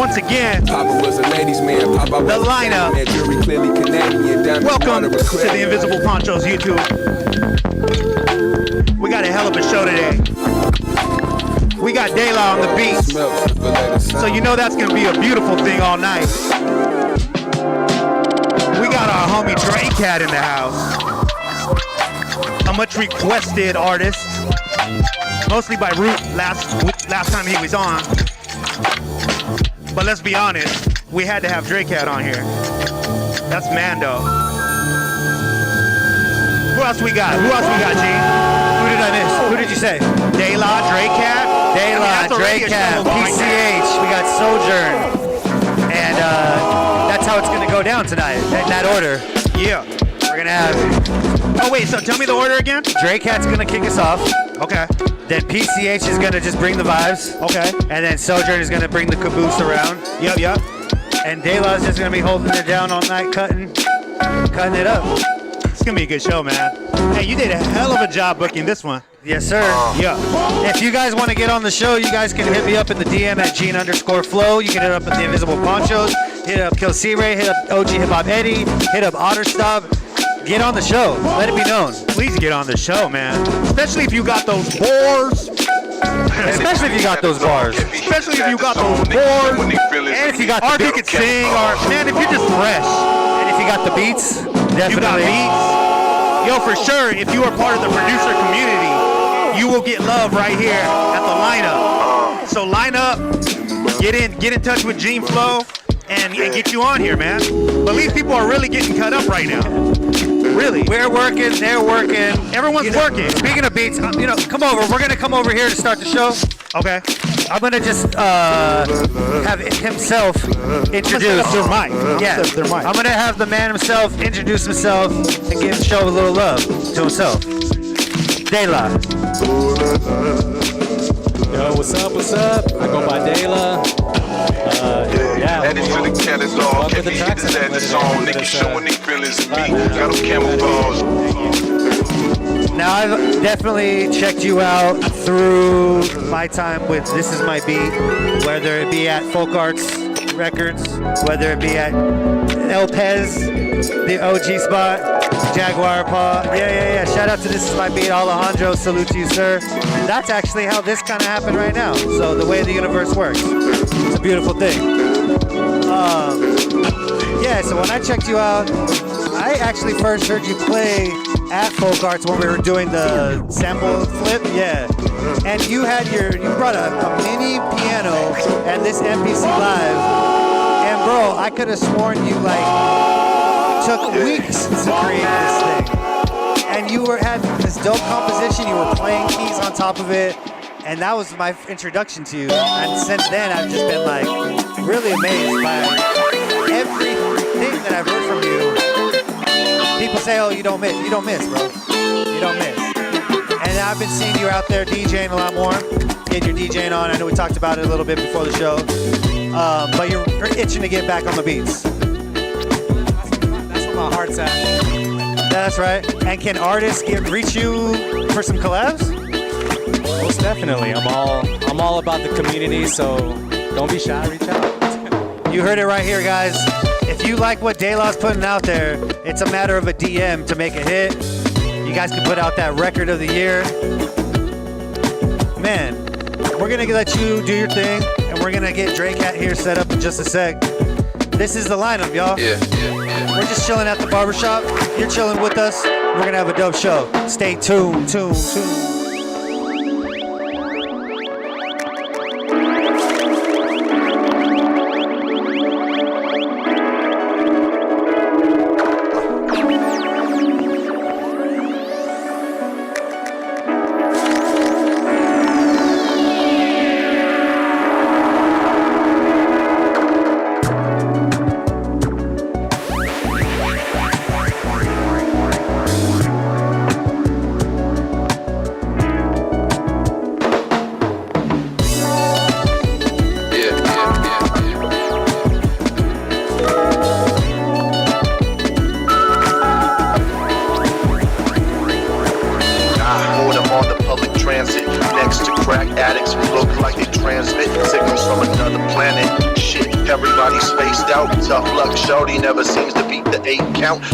once again, Papa was a ladies' man. Papa was the lineup. Welcome to the Invisible Ponchos YouTube. We got a hell of a show today. We got Dayla on the beat, so you know that's gonna be a beautiful thing all night. We got our homie Drecat in the house, a much requested artist, mostly by Root last time he was on. But let's be honest, we had to have Drecat on here. That's Mando. Who else we got? G? Who did I miss? Who did you say? Dayla, Drecat? Dayla, Drecat, PCH, we got Sojourn. And that's how it's going to go down tonight, in that order. Yeah. We're going to have... Oh, wait, so tell me the order again? Dracat's going to kick us off. Okay. Then PCH is going to just bring the vibes. Okay. And then Sojourn is going to bring the caboose around. Yep. And Dayla is just going to be holding it down all night, cutting it up. It's going to be a good show, man. Hey, you did a hell of a job booking this one. Yes, sir. Yeah. If you guys want to get on the show, you guys can hit me up in the DM at Gene_Flow. You can hit up at the Invisible Ponchos. Hit up Kill C-Ray. Hit up OG Hip Hop Eddie. Hit up Otterstop. Get on the show. Let it be known. Please get on the show, man. Especially if you got those bars. Especially if you got those bars. Especially if you got those bars. And if you got or the if you could sing, or man, if you're just fresh. And if you got the beats, definitely. You got beats. Yo, for sure, if you are part of the producer community, you will get love right here at the lineup. So line up, get in touch with Gene Flow, and get you on here, man. But these people are really getting cut up right now. Really. We're working, they're working. Everyone's working. Speaking of beats, come over. We're going to come over here to start the show. Okay. I'm going to just have himself introduce. Their mic. Yeah. Their mic. I'm going to have the man himself introduce himself and give the show a little love to himself. Dayla. Yo, what's up? I go by Dayla. Add it to the catalog, every hit is added song. Niggas showing their feelings and me. Got them camouflage. Now, I've definitely checked you out through my time with This Is My Beat, whether it be at Folk Arts Records, whether it be at El Pez, the OG spot, Jaguar Paw. Yeah. Shout out to This Is My Beat, Alejandro. Salute to you, sir. That's actually how this kind of happened right now. So the way the universe works, it's a beautiful thing. So when I checked you out, I actually first heard you play at Folk Arts when we were doing the sample flip. Yeah. And you brought a mini piano and this MPC Live. And bro, I could have sworn you took weeks to create this thing. And you had this dope composition, you were playing keys on top of it, and that was my introduction to you. And since then, I've just been really amazed by everything that I've heard from you. People say, oh, you don't miss, bro. You don't miss. And I've been seeing you out there DJing a lot more. Get your DJing on. I know we talked about it a little bit before the show. But you're itching to get back on the beats. That's where my heart's at. That's right. And can artists reach you for some collabs? Most definitely. I'm all about the community, so don't be shy. Reach out. You heard it right here, guys. If you like what Dayla's putting out there, it's a matter of a DM to make a hit. You guys can put out that record of the year. Man, we're gonna let you do your thing, and we're gonna get Drecat here set up in just a sec. This is the lineup, y'all. Yeah. We're just chilling at the barbershop. You're chilling with us. We're gonna have a dope show. Stay tuned. Next to crack addicts who look like they transmit signals from another planet. Shit. Everybody spaced out. Tough luck, shorty never seems to beat the 8 count.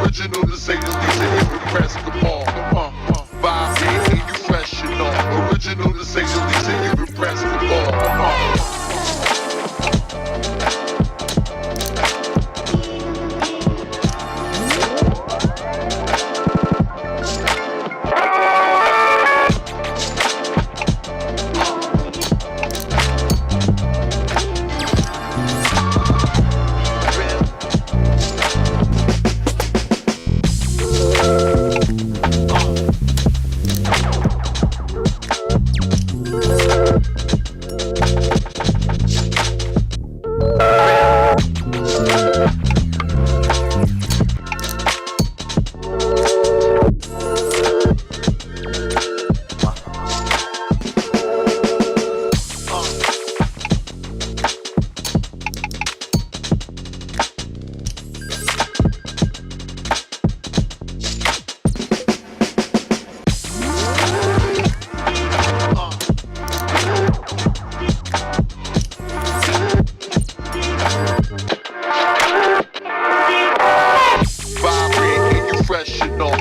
Original to say the least, and you impress the ball. Vibe, and you fresh and all. Original to say the least, and you impress the ball.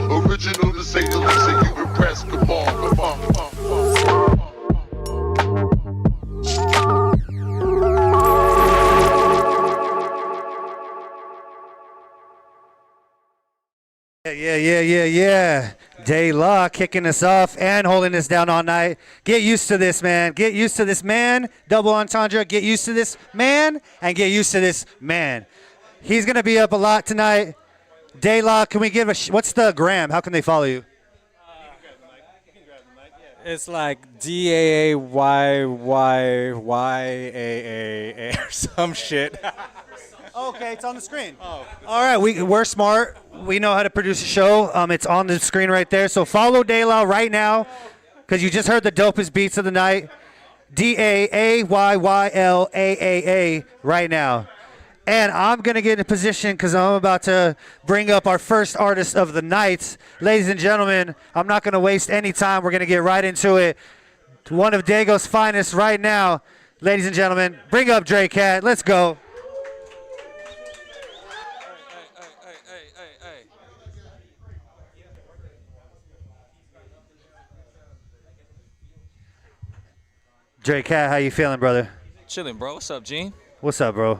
Original to say the least, and you impress the ball. Yeah. Dayla kicking us off and holding us down all night. Get used to this, man. Get used to this, man. Double entendre. Get used to this, man. And get used to this, man. He's going to be up a lot tonight. Dayla, can we give what's the gram? How can they follow you? It's like DAYYYYAA or some shit. Okay, it's on the screen. Oh. All right, we're smart. We know how to produce a show. It's on the screen right there. So follow Dayla right now, because you just heard the dopest beats of the night. DAAYYLAAA right now. And I'm going to get in position because I'm about to bring up our first artist of the night. Ladies and gentlemen, I'm not going to waste any time. We're going to get right into it. One of Dago's finest right now. Ladies and gentlemen, bring up Drecat. Let's go. Drecat, how you feeling, brother? Chilling, bro. What's up, Gene? What's up, bro?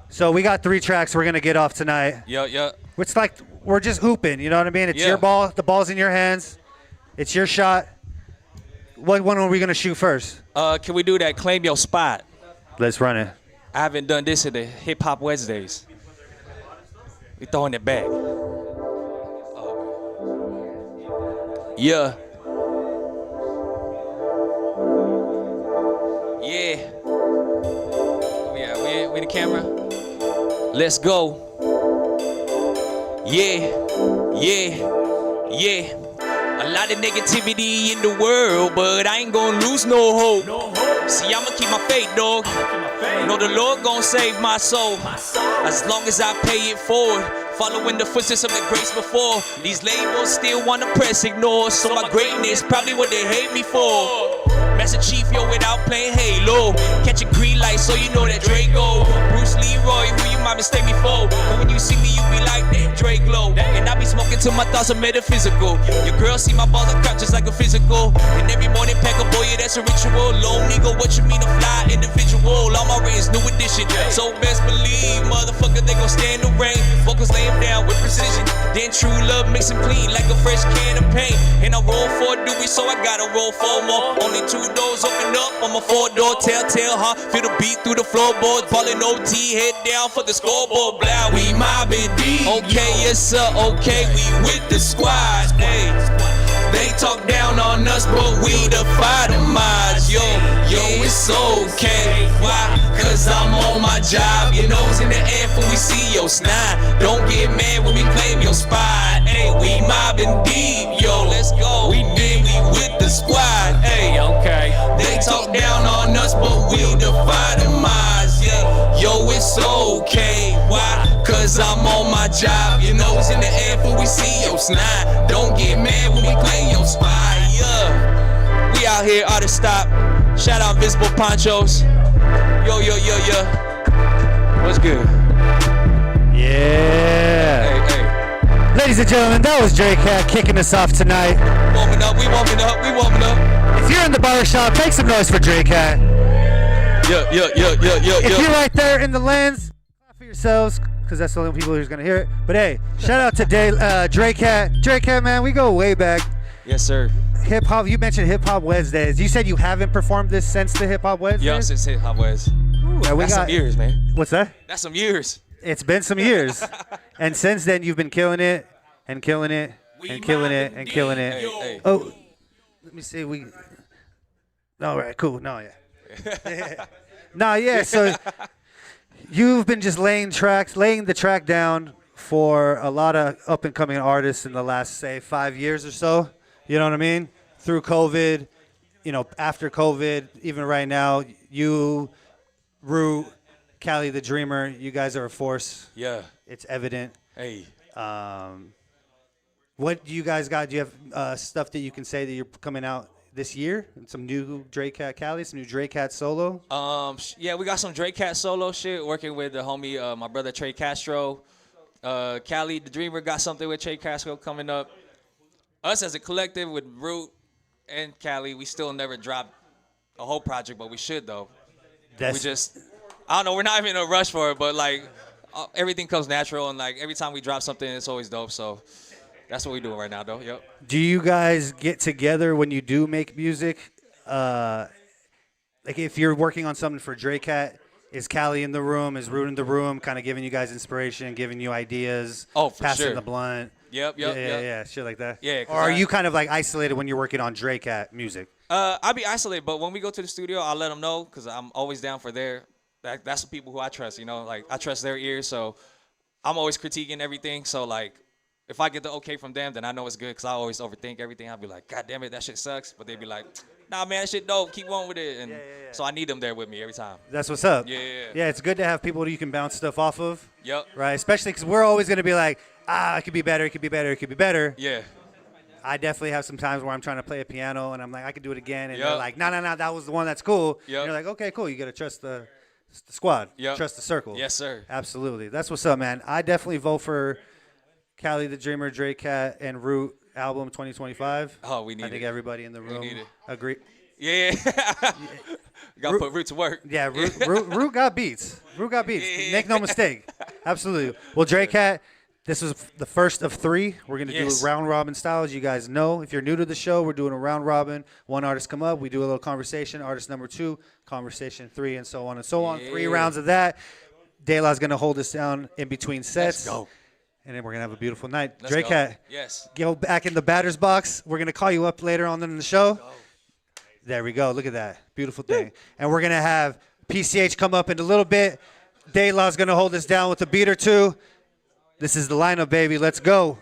So we got 3 tracks we're going to get off tonight. Yeah. It's like we're just hooping, you know what I mean? It's your ball. The ball's in your hands. It's your shot. What one are we gonna shoot first? Can we do that? Claim your spot. Let's run it. I haven't done this at the Hip Hop Wednesdays. We throwing it back. Yeah. Yeah. Yeah, we the camera. Let's go. Yeah. A lot of negativity in the world, but I ain't gonna lose no hope. See, I'ma keep my faith, dog. Know the Lord gon' save my soul. As long as I pay it forward. Following the footsteps of the grace before. These labels still wanna press ignore. So my greatness, probably what they hate me for. Master Chief, yo, without playing Halo. Catch a green light, so you know that Draco. Bruce Leroy, who you might mistake me for. But when you see me, you be like, damn, Drake low. And I be smoking till my thoughts are metaphysical. Your girl see my balls are cut just like a physical. And every morning pack a boy, yeah, that's a ritual. Low nigga, what you mean a fly individual? All my rings, new edition. So best believe, motherfucker, they gon' stand the rain. Focus, lay him down with precision. Then true love makes him clean like a fresh can of paint. And I roll for Dewey, so I gotta roll for more. Only 2 doors open up on my 4-door. Telltale, huh? Feel the beat through the floorboards. Ballin' OT, head down for the scoreboard. Blah, we mobbing D. Okay, yes sir, okay, we with the squad. Hey, they talk down on us, but we defy the odds. Yo, it's okay. Why? Cause I'm on my job. Your nose in the air for we see your snide. Don't get mad when we claim your spot. Hey, we mobbing deep, yo, let's go. We with the squad. Hey, okay. They talk down on us, but we defy the odds. Yeah, yo, it's okay. Why? Cause I'm on my job. Your nose in the air for we see your snide. Don't get mad when we claim your spot. Yeah, we out here, artist stop. Shout out Visible Ponchos. Yo. What's good? Yeah. Hey. Ladies and gentlemen, that was Drecat kicking us off tonight. We warming up. If you're in the barbershop, make some noise for Drecat. Yeah. If you're right there in the lens, clap for yourselves, because that's the only people who's going to hear it. But hey, shout out to Drecat. Drecat, man, we go way back. Yes, sir. Hip Hop, you mentioned Hip Hop Wednesdays. You said you haven't performed this since the Hip Hop Wednesdays? Yeah, since Hip Hop Wednesdays. That's some years, man. What's that? That's some years. It's been some years. And since then, you've been killing it and killing it and killing it and killing it. Hey. Oh, let me see. All right, cool. No, yeah. No, yeah. So you've been just laying the track down for a lot of up and coming artists in the last, say, 5 years or so. You know what I mean? Through COVID, after COVID, even right now, you, Root, Cali the Dreamer, you guys are a force. Yeah. It's evident. Hey. What do you guys got? Do you have stuff that you can say that you're coming out this year? Some new Drecat Cali, some new Drecat solo? Yeah, we got some Drecat solo shit working with the homie, my brother Trey Castro. Cali the Dreamer got something with Trey Castro coming up. Us as a collective with Root and Cali, we still never dropped a whole project, but we should though. I don't know, we're not even in a rush for it, but like everything comes natural, and like every time we drop something, it's always dope. So that's what we're doing right now, though. Yep. Do you guys get together when you do make music? Like if you're working on something for Drecat, is Cali in the room? Is Root in the room? Kind of giving you guys inspiration, giving you ideas. Oh, for passing sure. the blunt. Yep. Yeah, shit like that. Yeah. Or are you kind of like isolated when you're working on Drecat music? I'll be isolated, but when we go to the studio, I'll let them know because I'm always down for that's the people who I trust, like I trust their ears, so I'm always critiquing everything. So like if I get the okay from them, then I know it's good because I always overthink everything. I'll be like, God damn it, that shit sucks. But they'd be like, nah, man, that shit dope. Keep on with it. And so I need them there with me every time. That's what's up. Yeah, it's good to have people that you can bounce stuff off of. Yep. Right, especially because we're always going to be like, it could be better, it could be better, it could be better. Yeah. I definitely have some times where I'm trying to play a piano and I'm like, I could do it again. And they're like, no, that was the one that's cool. Yep. And you're like, okay, cool. You got to trust the squad. Yep. Trust the circle. Yes, sir. Absolutely. That's what's up, man. I definitely vote for Cali the Dreamer, Drecat, and Root album 2025. Oh, we need it. I think everybody in the room agree. Yeah. Got to put Root to work. Yeah, Root got beats. Root got beats. Make no mistake. Absolutely. Well, Drecat, This was the first of 3. We're going to do Yes. a round robin style. As you guys know, if you're new to the show, we're doing a round robin. One artist come up, we do a little conversation. Artist number 2, conversation 3, and so on and so on. 3 rounds of that. Dayla's going to hold us down in between sets. Let's go. And then we're going to have a beautiful night. Let's go. Drecat, Yes. go back in the batter's box. We're going to call you up later on in the show. There we go. Look at that. Beautiful thing. And we're going to have PCH come up in a little bit. Dayla's going to hold us down with a beat or 2. This is the lineup, baby. Let's go.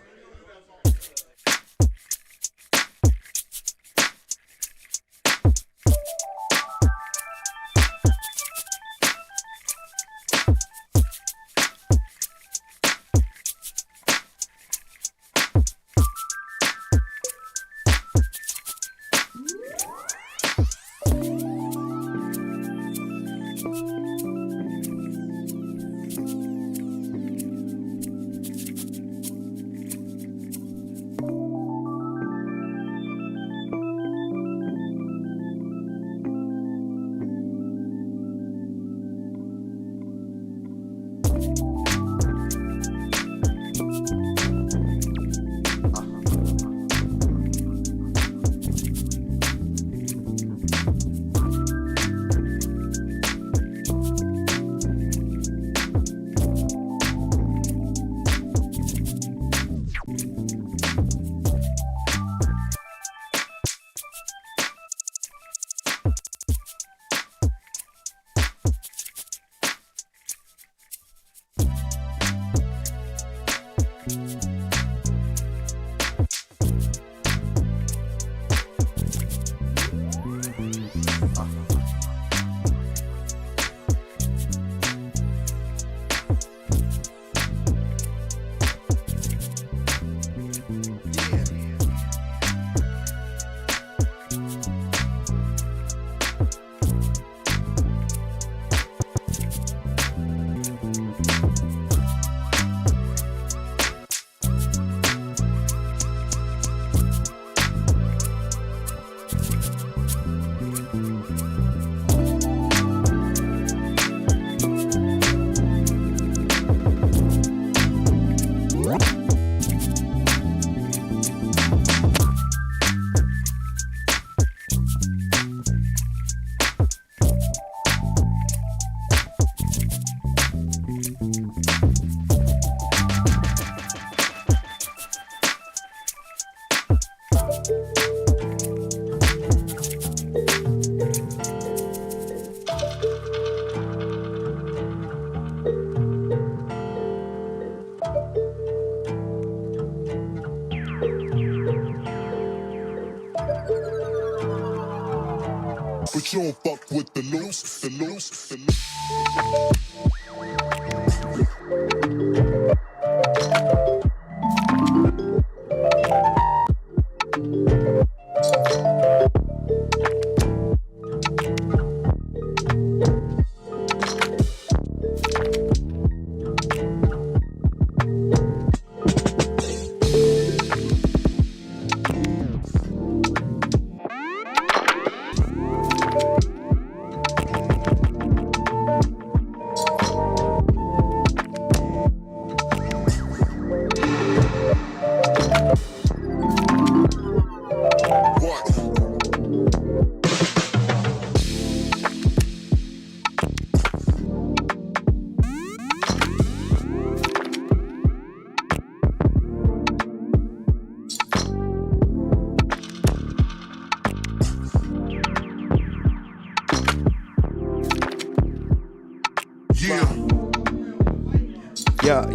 But you don't fuck with the loose, the loose, the loose.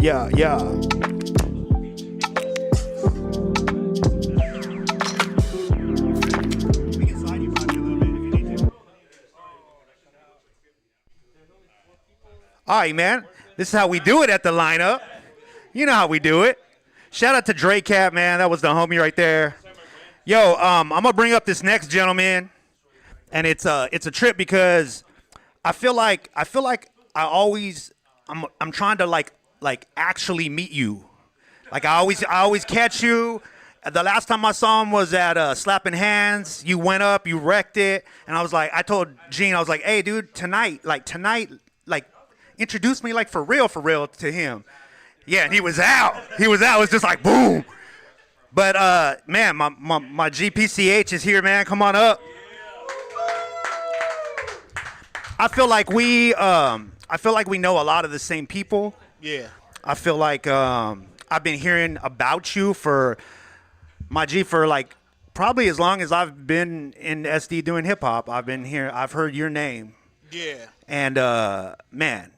Yeah. All right, man. This is how we do it at the lineup. You know how we do it. Shout out to Drecat, man. That was the homie right there. Yo, I'm gonna bring up this next gentleman, and it's a trip because I feel like I'm trying to like actually meet you. Like I always catch you. The last time I saw him was at Slapping Hands. You went up, you wrecked it, and I told Gene, I was like, hey, dude, tonight, introduce me like for real to him. Yeah, and he was out. He was out. It was just like boom. But man, my GPCH is here, man. Come on up. I feel like we know a lot of the same people. Yeah. I feel like I've been hearing about you for like probably as long as I've been in SD doing hip hop. I've heard your name. Yeah. And man,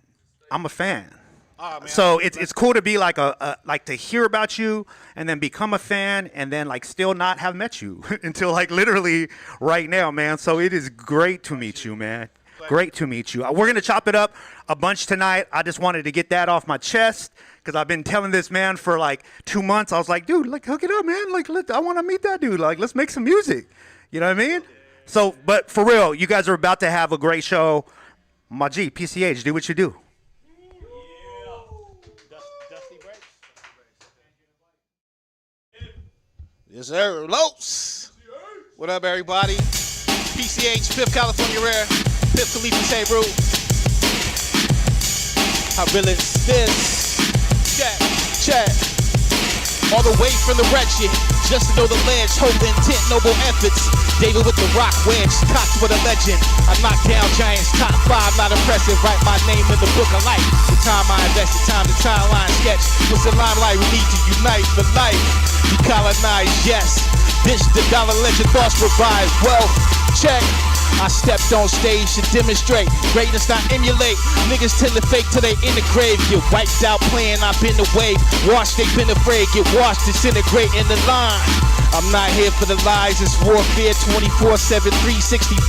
I'm a fan. Oh, man. So it's cool to be like like to hear about you and then become a fan and then like still not have met you until like literally right now, man. So it is great to meet you, man. Great to meet you. We're gonna chop it up a bunch tonight. I just wanted to get that off my chest because I've been telling this man for like 2 months. I was like, dude, like hook it up, man. Like I want to meet that dude. Like let's make some music. You know what I mean? So, but for real, you guys are about to have a great show. My G, PCH, do what you do. Yes, sir. Los. What up, everybody? PCH, 5th California Rare, 5th Khalifa Tabru. How real is this? Check. All the way from the wretched, just to know the ledge, hope intent, noble efforts. David with the rock wedge, cocked with a legend. I knock down giants, top 5, not impressive. Write my name in the book of life. The time I invested, time to timeline sketch. What's the limelight? We need to unite for life. Decolonize, yes. Bitch, the dollar legend boss provides wealth. Check. I stepped on stage to demonstrate greatness, not emulate. Niggas tend to fake till they in the grave. Get wiped out playing, I've been the wave. Washed, they been afraid. Get washed, disintegrate in the line. I'm not here for the lies, it's warfare 24/7, 365.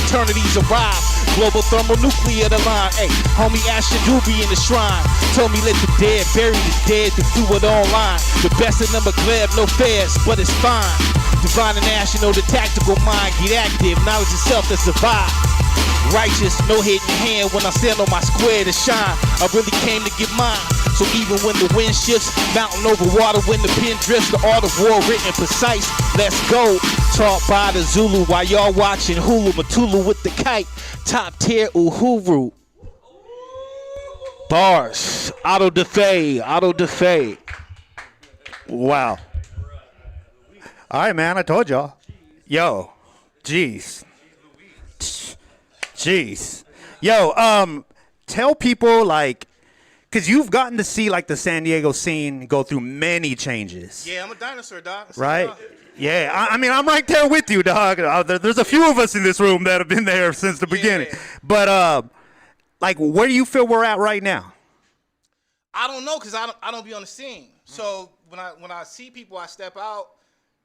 Eternities arrive. Global thermonuclear the line. Hey, homie Ashton Doobie in the shrine. Told me let the dead bury the dead to do it online. The best of them are glad, no fairs, but it's fine. Divine and national, the tactical mind, get active, knowledge itself to survive. Righteous, no hidden hand when I stand on my square to shine. I really came to get mine. So even when the wind shifts, mountain over water, when the pen drifts, the art of war written precise. Let's go. Taught by the Zulu while y'all watching Hulu. Matulu with the kite. Top tier Uhuru. Bars. Auto da fe. Wow. All right, man. I told y'all. Yo, jeez. Yo, tell people like, cause you've gotten to see like the San Diego scene go through many changes. Yeah, I'm a dinosaur, dog. Right? Yeah, I mean, I'm right there with you, dog. There's a few of us in this room that have been there since the beginning. But like, where do you feel we're at right now? I don't know, cause I don't be on the scene. So when I see people, I step out,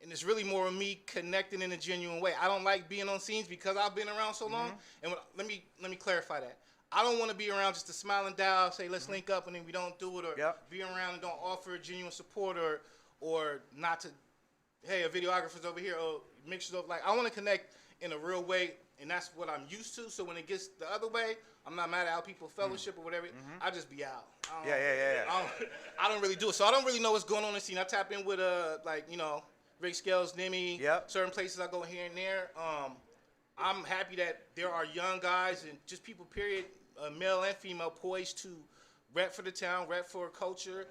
and it's really more of me connecting in a genuine way. I don't like being on scenes because I've been around so long. And let me clarify that. I don't want to be around just to smile and dial, say let's link up, and then we don't do it, or be around and don't offer genuine support, or not to. Hey, a videographer's over here, or mixtures of like. I want to connect in a real way, and that's what I'm used to. So when it gets the other way, I'm not mad at how people fellowship or whatever. I just be out. I don't really do it. So I don't really know what's going on in the scene. I tap in with like Rick Scales, Nimi, certain places I go here and there. I'm happy that there are young guys and just people, period, male and female, poised to rep for the town, rep for culture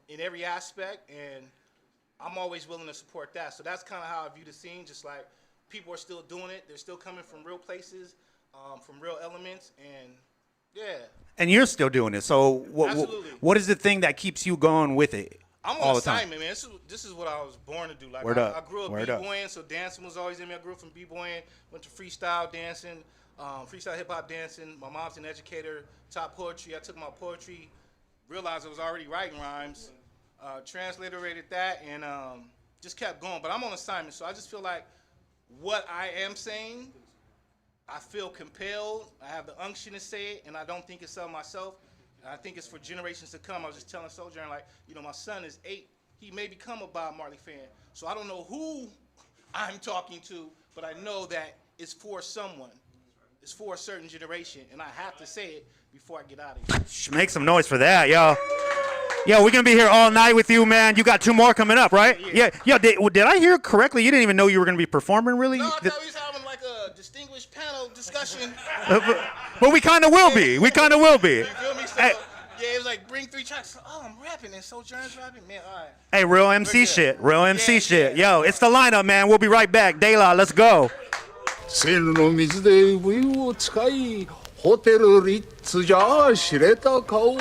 in every aspect, and I'm always willing to support that. So that's kind of how I view the scene, just like people are still doing it. They're still coming from real places, from real elements, and yeah. And you're still doing it. So what is the thing that keeps you going with it? I'm on assignment, man. This is what I was born to do. Like I grew up b-boying, so dancing was always in me. I grew up from b-boying, went to freestyle dancing, freestyle hip hop dancing. My mom's an educator, taught poetry. I took my poetry, realized I was already writing rhymes, transliterated that, and just kept going. But I'm on assignment, so I just feel like what I am saying, I feel compelled. I have the unction to say it, and I don't think it's of myself. I think it's for generations to come. I was just telling Sojourn, like, my son is 8. He may become a Bob Marley fan. So I don't know who I'm talking to, but I know that it's for someone. It's for a certain generation, and I have to say it before I get out of here. Make some noise for that, yo. Yo, we're going to be here all night with you, man. You got 2 more coming up, right? Yeah. Did I hear correctly? You didn't even know you were going to be performing, really? No, I thought we was having like a distinguished panel discussion. But we kind of will be. We kind of will be. You feel me? So, Yeah, it was like bring 3 tracks. Oh, I'm rapping and Sojourn's rapping, man. All right. Hey, real MC shit. Real MC Yeah, shit. yeah. Yo, it's the lineup, man. We'll be right back. Dayla, let's go. セールの水で上を使いホテルリッツじゃ知れた顔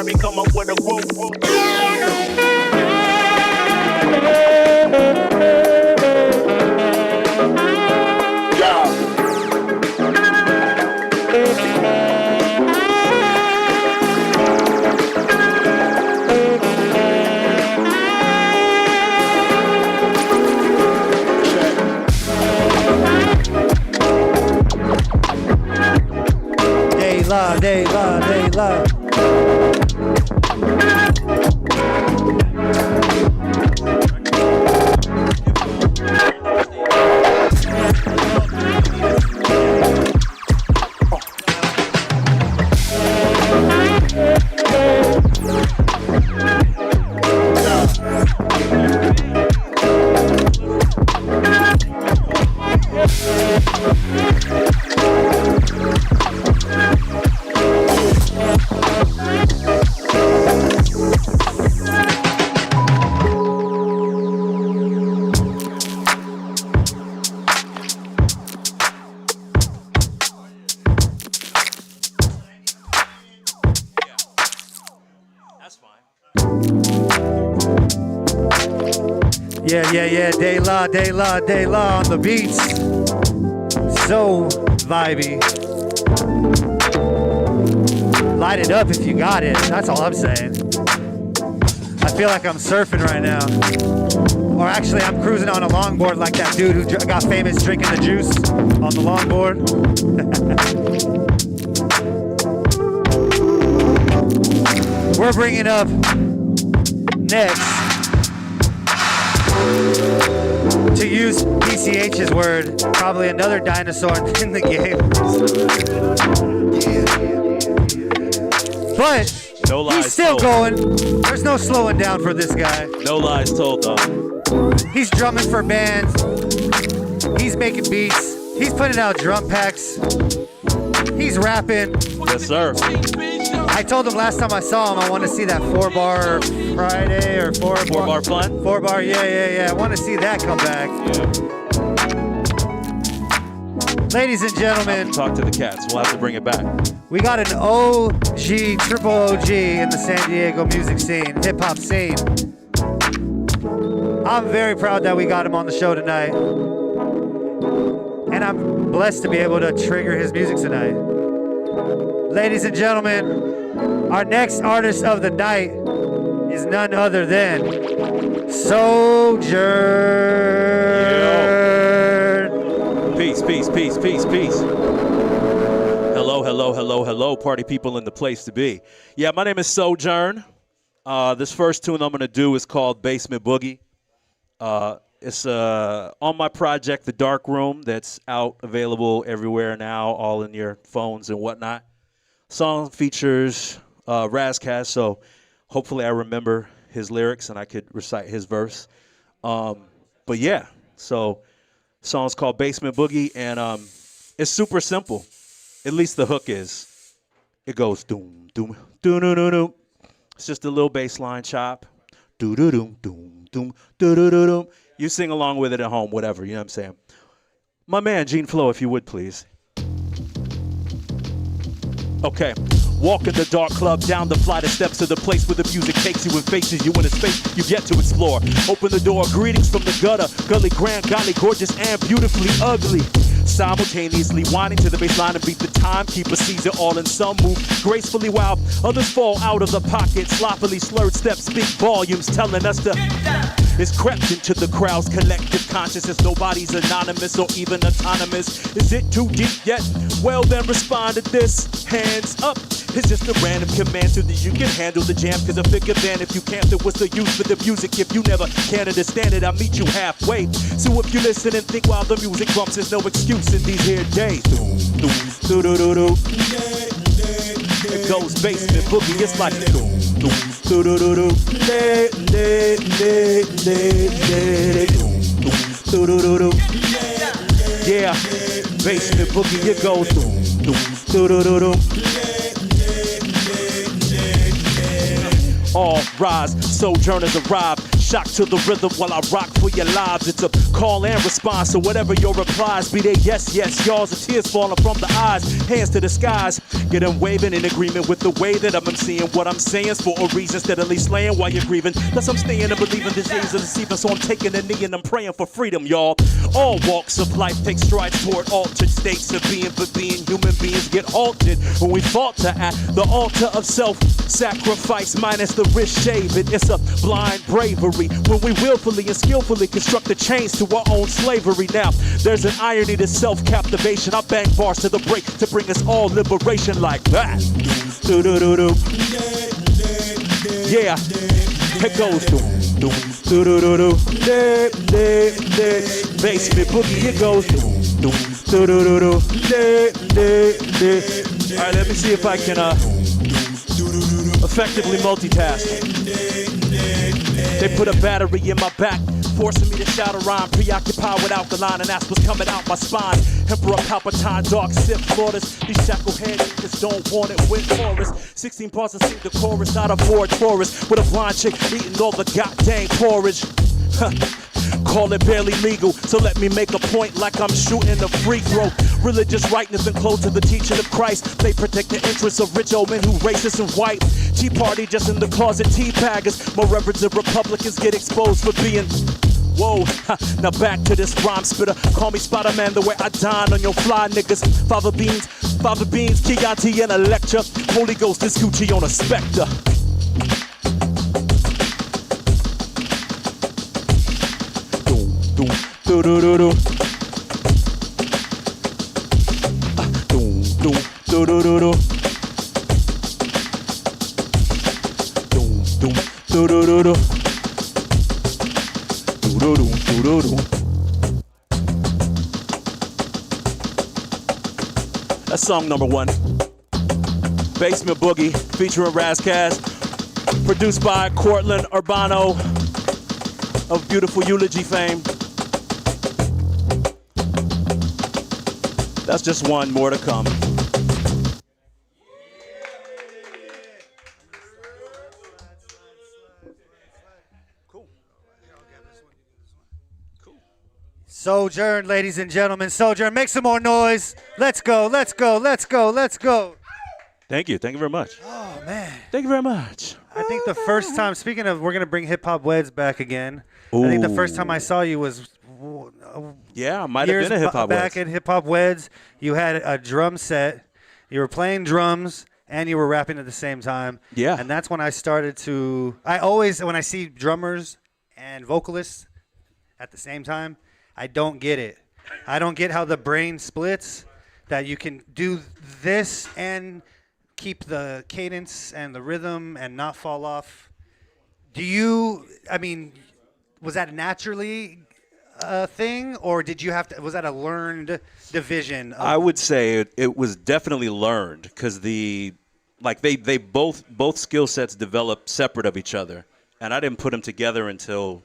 Harvey come up with a quote. Dayla. Yeah, Dayla on the beats. So vibey. Light it up if you got it. That's all I'm saying. I feel like I'm surfing right now. Or actually, I'm cruising on a longboard like that dude who got famous drinking the juice on the longboard. We're bringing up next, to use PCH's word, probably another dinosaur in the game. But No lies he's still told. going. There's no slowing down for this guy. No lies told, though. He's drumming for bands. He's making beats. He's putting out drum packs. He's rapping. Yes, sir. I told him last time I saw him I want to see that 4-bar Friday or 4-bar fun? 4-bar, yeah. I want to see that come back. Yeah. Ladies and gentlemen, Talk to the cats. We'll have to bring it back. we got an OG, triple OG in the San Diego music scene, hip hop scene. I'm very proud that we got him on the show tonight. And I'm blessed to be able to trigger his music tonight. Ladies and gentlemen, our next artist of the night is none other than Sojourn. Peace. Hello, party people in the place to be. Yeah, my name is Sojourn. This first tune I'm going to do is called Basement Boogie. It's on my project, The Dark Room, that's out, available everywhere now, all in your phones and whatnot. Song features Razcast, so hopefully I remember his lyrics and I could recite his verse. But yeah, so song's called Basement Boogie, and it's super simple. At least the hook is. It goes doom, doom, doom, doom, doom, doom. It's just a little bass line chop. Doo doo doom, doom, doom, doo doo doo doom. You sing along with it at home, whatever, you know what I'm saying? My man, Gene Flo, if you would, please. Okay. Walk in the dark club, down the flight of steps to the place where the music takes you and faces you in a space you've yet to explore. Open the door, greetings from the gutter. Gully, grand, golly, gorgeous, and beautifully ugly. Simultaneously whining to the bass line and beat the time. Keep a Caesar all in some move gracefully while others fall out of the pocket. Sloppily slurred steps speak volumes telling us to... It's crept into the crowd's collective consciousness. Nobody's anonymous or even autonomous. Is it too deep yet? Well then respond to this. Hands up. It's just a random command so that you can handle the jam. Cause I figure then if you can't, then what's the use for the music? If you never can understand it, I'll meet you halfway. So if you listen and think while the music bumps, there's no excuse in these here days. It goes basement boogie, it's like yeah, basement boogie, it goes all rise, sojourners arrive. Shock to the rhythm while I rock for your lives. It's a call and response, so whatever your replies, be they yes, yours, or tears falling from the eyes. Hands to the skies, get them waving in agreement with the way that I'm seeing what I'm saying for a reason, steadily slaying while you're grieving. Thus I'm staying and believing the days are deceiving, so I'm taking a knee and I'm praying for freedom, y'all. All walks of life take strides toward altered states of being, but being human beings get halted when we falter at the altar of self-sacrifice minus the wrist shaving. It's a blind bravery when we willfully and skillfully construct the chains to our own slavery. Now, there's an irony to self-captivation. I bang bars to the break to bring us all liberation like that. Do-do-do-do. Yeah, it goes do-do-do-do. Basement boogie, it goes do-do-do-do. All right, let me see if I can effectively multitask. They put a battery in my back, forcing me to shout a rhyme, preoccupied with alkaline, and that's what's coming out my spine. Emperor Palpatine, dark Sith Floridas. These shackle-head niggas don't want it with chorus. 16 parts and sing the chorus out of Ford Taurus with a blonde chick eating all the goddamn porridge. Call it barely legal, so let me make a point like I'm shooting a free throw. Religious rightness and close to the teaching of Christ. They protect the interests of rich old men who racist and white. Tea party just in the closet, teabaggers. More reverends than Republicans get exposed for being. Whoa, now back to this rhyme spitter. Call me Spider-Man the way I dine on your fly niggas. Fava beans, Chianti and a lecture. Holy Ghost is Gucci on a specter. Do do do do. Do do do do do. Do do do do. Do do do do do. That's song number 1. Basement Boogie featuring Razkaz. Produced by Cortland Urbano of Beautiful Eulogy fame. That's just one, more to come. Sojourn, ladies and gentlemen. Sojourn, make some more noise. Let's go, let's go, let's go, let's go. Thank you very much. Oh, man. Thank you very much. I think the first time, speaking of, we're going to bring Hip Hop Weds back again. I think the first time I saw you was yeah, might have been a Hip Hop Weds. Back at Hip Hop Weds, you had a drum set. You were playing drums and you were rapping at the same time. Yeah. And that's when I started to. I always, when I see drummers and vocalists at the same time, I don't get it. I don't get how the brain splits. That you can do this and keep the cadence and the rhythm and not fall off. Do you? I mean, was that naturally a thing, or did you have to? Was that a learned division? I would say it was definitely learned because they both skill sets developed separate of each other, and I didn't put them together until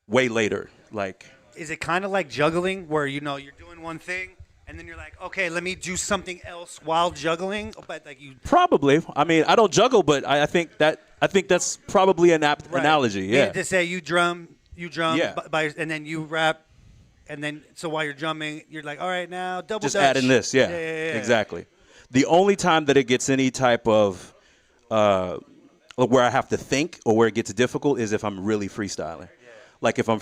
way later. Like, is it kind of like juggling, where you're doing one thing and then you're like, okay, let me do something else while juggling? But like you probably. I mean, I don't juggle, but I think that's probably an apt analogy. Yeah. To say you drum, yeah. And then you rap, and then so while you're drumming, you're like, all right, now double just Dutch. adding this. Yeah. Exactly. The only time that it gets any type of where I have to think or where it gets difficult is if I'm really freestyling. Yeah. Like if I'm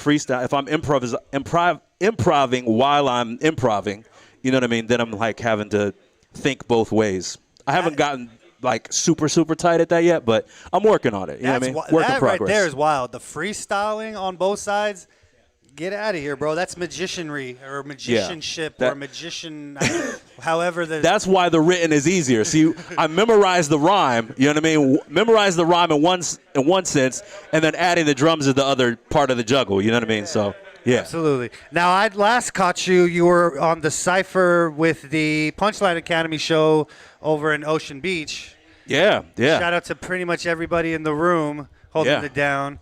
improving while I'm improving, you know what I mean? Then I'm like having to think both ways. I haven't gotten like super tight at that yet, but I'm working on it. You know what I mean? Work in progress. That right there is wild. The freestyling on both sides. Get out of here, bro. That's magicianry or magicianship or magician. However, that's why the written is easier. See, I memorized the rhyme. You know what I mean? Memorize the rhyme in one sense, and then adding the drums is the other part of the juggle. You know what I mean? So. Yeah, absolutely. Now, I last caught you. You were on the Cypher with the Punchline Academy show over in Ocean Beach. Yeah. Shout out to pretty much everybody in the room holding it down.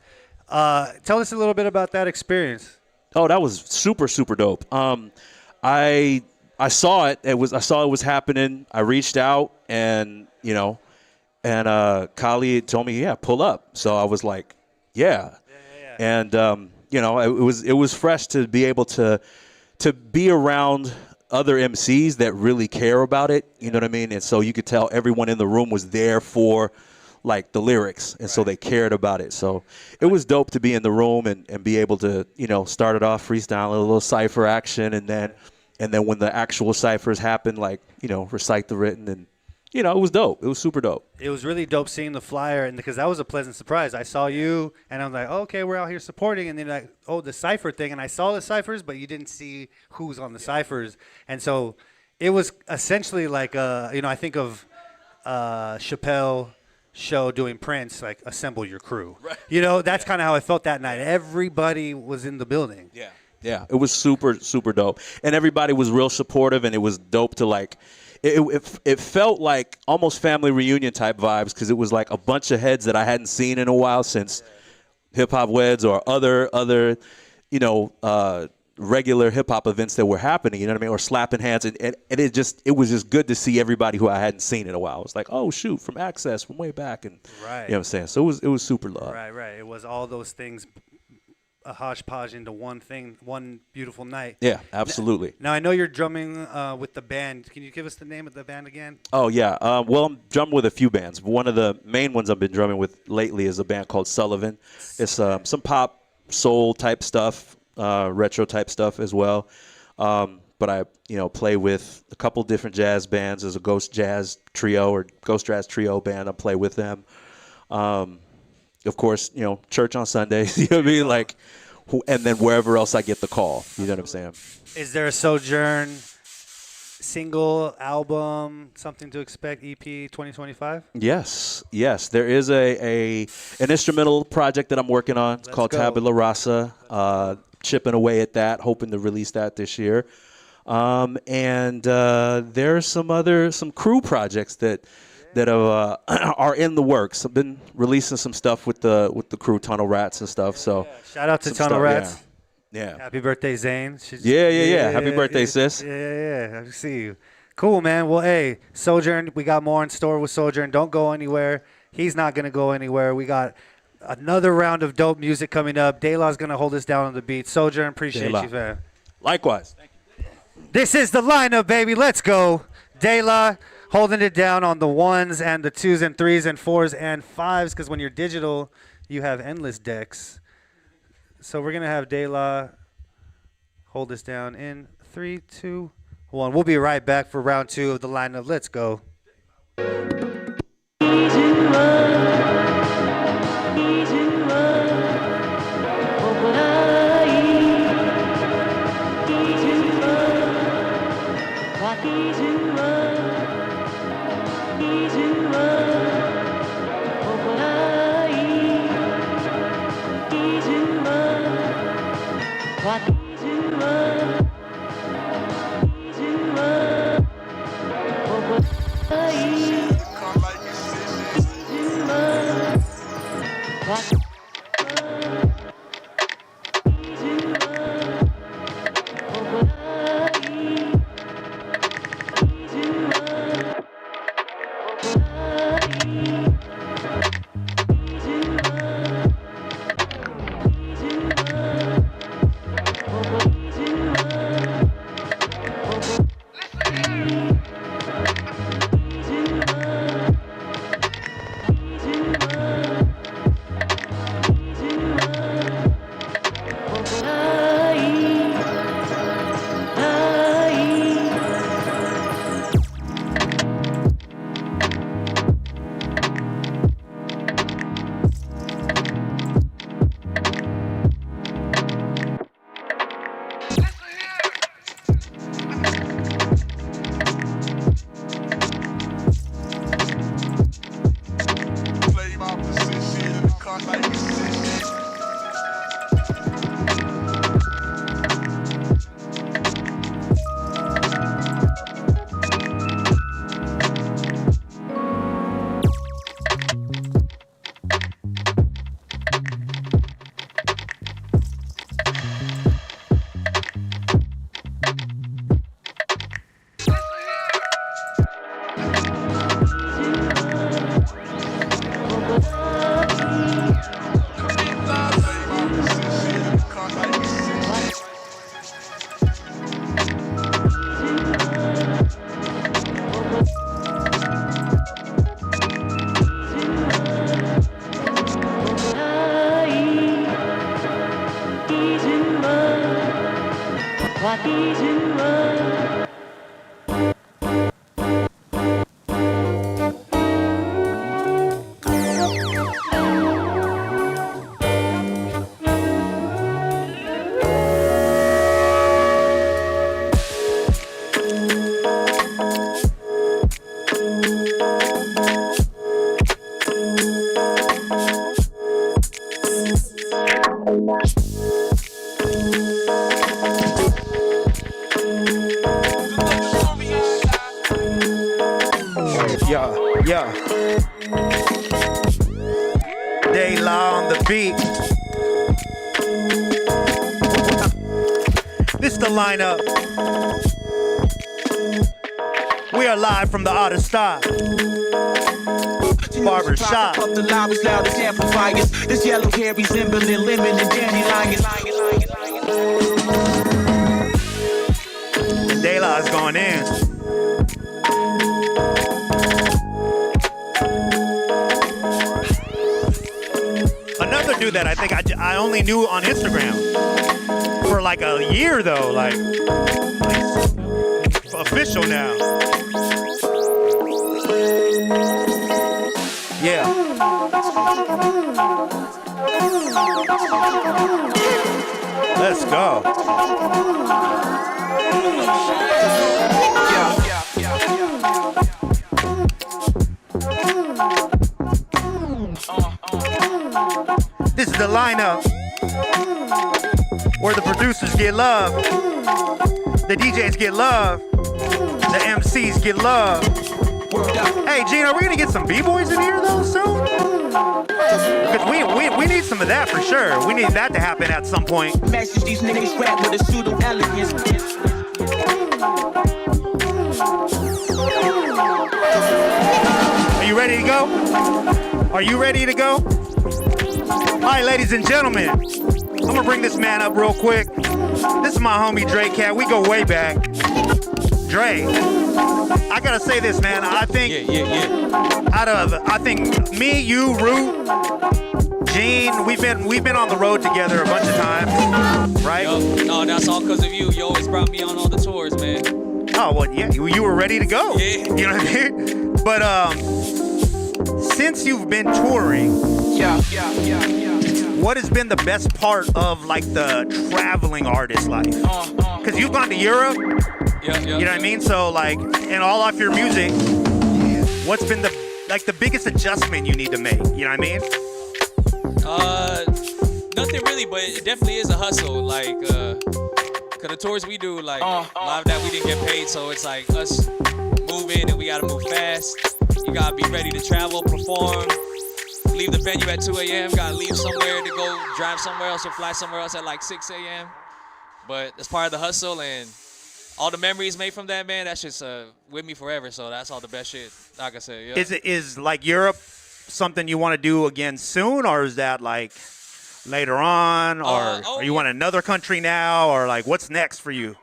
Tell us a little bit about that experience. Oh, that was super dope. I saw it. I saw it was happening. I reached out, and Kali told me, yeah, pull up. So I was like, yeah. And it was fresh to be able to be around other MCs that really care about it. You know what I mean? And so you could tell everyone in the room was there for like the lyrics, and so they cared about it. So it was dope to be in the room and be able to, you know, start it off freestyling, a little cipher action, and then when the actual ciphers happened, like, you know, recite the written, and you know, it was dope. It was super dope. It was really dope seeing the flyer, and because that was a pleasant surprise. I saw you, and I was like, oh, okay, we're out here supporting, and then like, oh, the cipher thing, and I saw the ciphers, but you didn't see who's on the ciphers, and so it was essentially like, you know, I think of Chappelle show doing Prince, like assemble your crew. Right. You know, that's kind of how I felt that night. Everybody was in the building. Yeah. Yeah, it was super, super dope. And everybody was real supportive, and it was dope to, like, it felt like almost family reunion type vibes, because it was like a bunch of heads that I hadn't seen in a while since Hip Hop Weds or other you know, regular hip hop events that were happening, you know what I mean, or slapping hands, and it was just good to see everybody who I hadn't seen in a while. It was like, oh shoot, from Access from way back, and right. You know what I'm saying? So it was super love. Right. It was all those things, a hodgepodge into one thing, one beautiful night. Yeah, absolutely. Now I know you're drumming with the band. Can you give us the name of the band again? Oh yeah, well, I'm drumming with a few bands. One of the main ones I've been drumming with lately is a band called Sullivan. It's some pop soul type stuff. Retro type stuff as well, but I, you know, play with a couple different jazz bands. There's a Ghost Jazz Trio band. I play with them. Of course, you know, church on Sundays. You know what I mean? Like, and then wherever else I get the call. You know what I'm saying? Is there a Sojourn single, album, something to expect? EP 2025? Yes. There is an instrumental project that I'm working on. It's called Tabula Rasa. Chipping away at that, hoping to release that this year. And there's some crew projects that are in the works. I've been releasing some stuff with the crew, Tunnel Rats and stuff. So shout out to Tunnel Rats. Yeah. Happy birthday, Zane. Yeah. Happy birthday, sis. Yeah. I see you. Cool, man. Well, hey, Sojourn, we got more in store with Sojourn. Don't go anywhere. He's not gonna go anywhere. We got another round of dope music coming up. Dayla's going to hold us down on the beat. Sojourn, appreciate you, man. Likewise. Thank you. This is the lineup, baby. Let's go. Dayla holding it down on the ones and the twos and threes and fours and fives, because when you're digital, you have endless decks. So we're going to have Dayla hold us down in 3, 2, 1. We'll be right back for round 2 of the lineup. Let's go. Yeah. Dayla on the beat. This the lineup. We are live from the Outer Style. Barber shop. Up the loud as loud as amplifiers. This yellow hair resembling lemon and dandelions. Dayla is going in. Another dude that I think I only knew on Instagram for like a year though, like official now. Yeah. Let's go. This is the lineup where the producers get love, the DJs get love, the MCs get love. Hey, Gene, are we gonna get some B-boys in here though soon? Because we need some of that for sure. We need that to happen at some point. Matches these niggas rap with a pseudo elegance. Are you ready to go? Are you ready to go? All right, ladies and gentlemen, I'm gonna bring this man up real quick. This is my homie Drecat. We go way back. Dre, I gotta say this, man. I think I think me, you, Root, Gene, we've been on the road together a bunch of times, right? Yo, no, that's all because of you. You always brought me on all the tours, man. Oh well, yeah, you were ready to go. Yeah. You know what I mean? But since you've been touring, what has been the best part of like the traveling artist life? Because you've gone to Europe. You know what I mean? So like, in all of your music, what's been the biggest adjustment you need to make? You know what I mean? Nothing really, but it definitely is a hustle. Like, cause the tours we do, like, a lot of that we didn't get paid, so it's like us moving and we gotta move fast. You gotta be ready to travel, perform, leave the venue at 2 a.m., gotta leave somewhere to go drive somewhere else or fly somewhere else at like 6 a.m. But it's part of the hustle, and all the memories made from that, man, that's just with me forever. So that's all the best shit, like I said. Yeah. Is like Europe something you want to do again soon, or is that like later on, or you want another country now, or like what's next for you?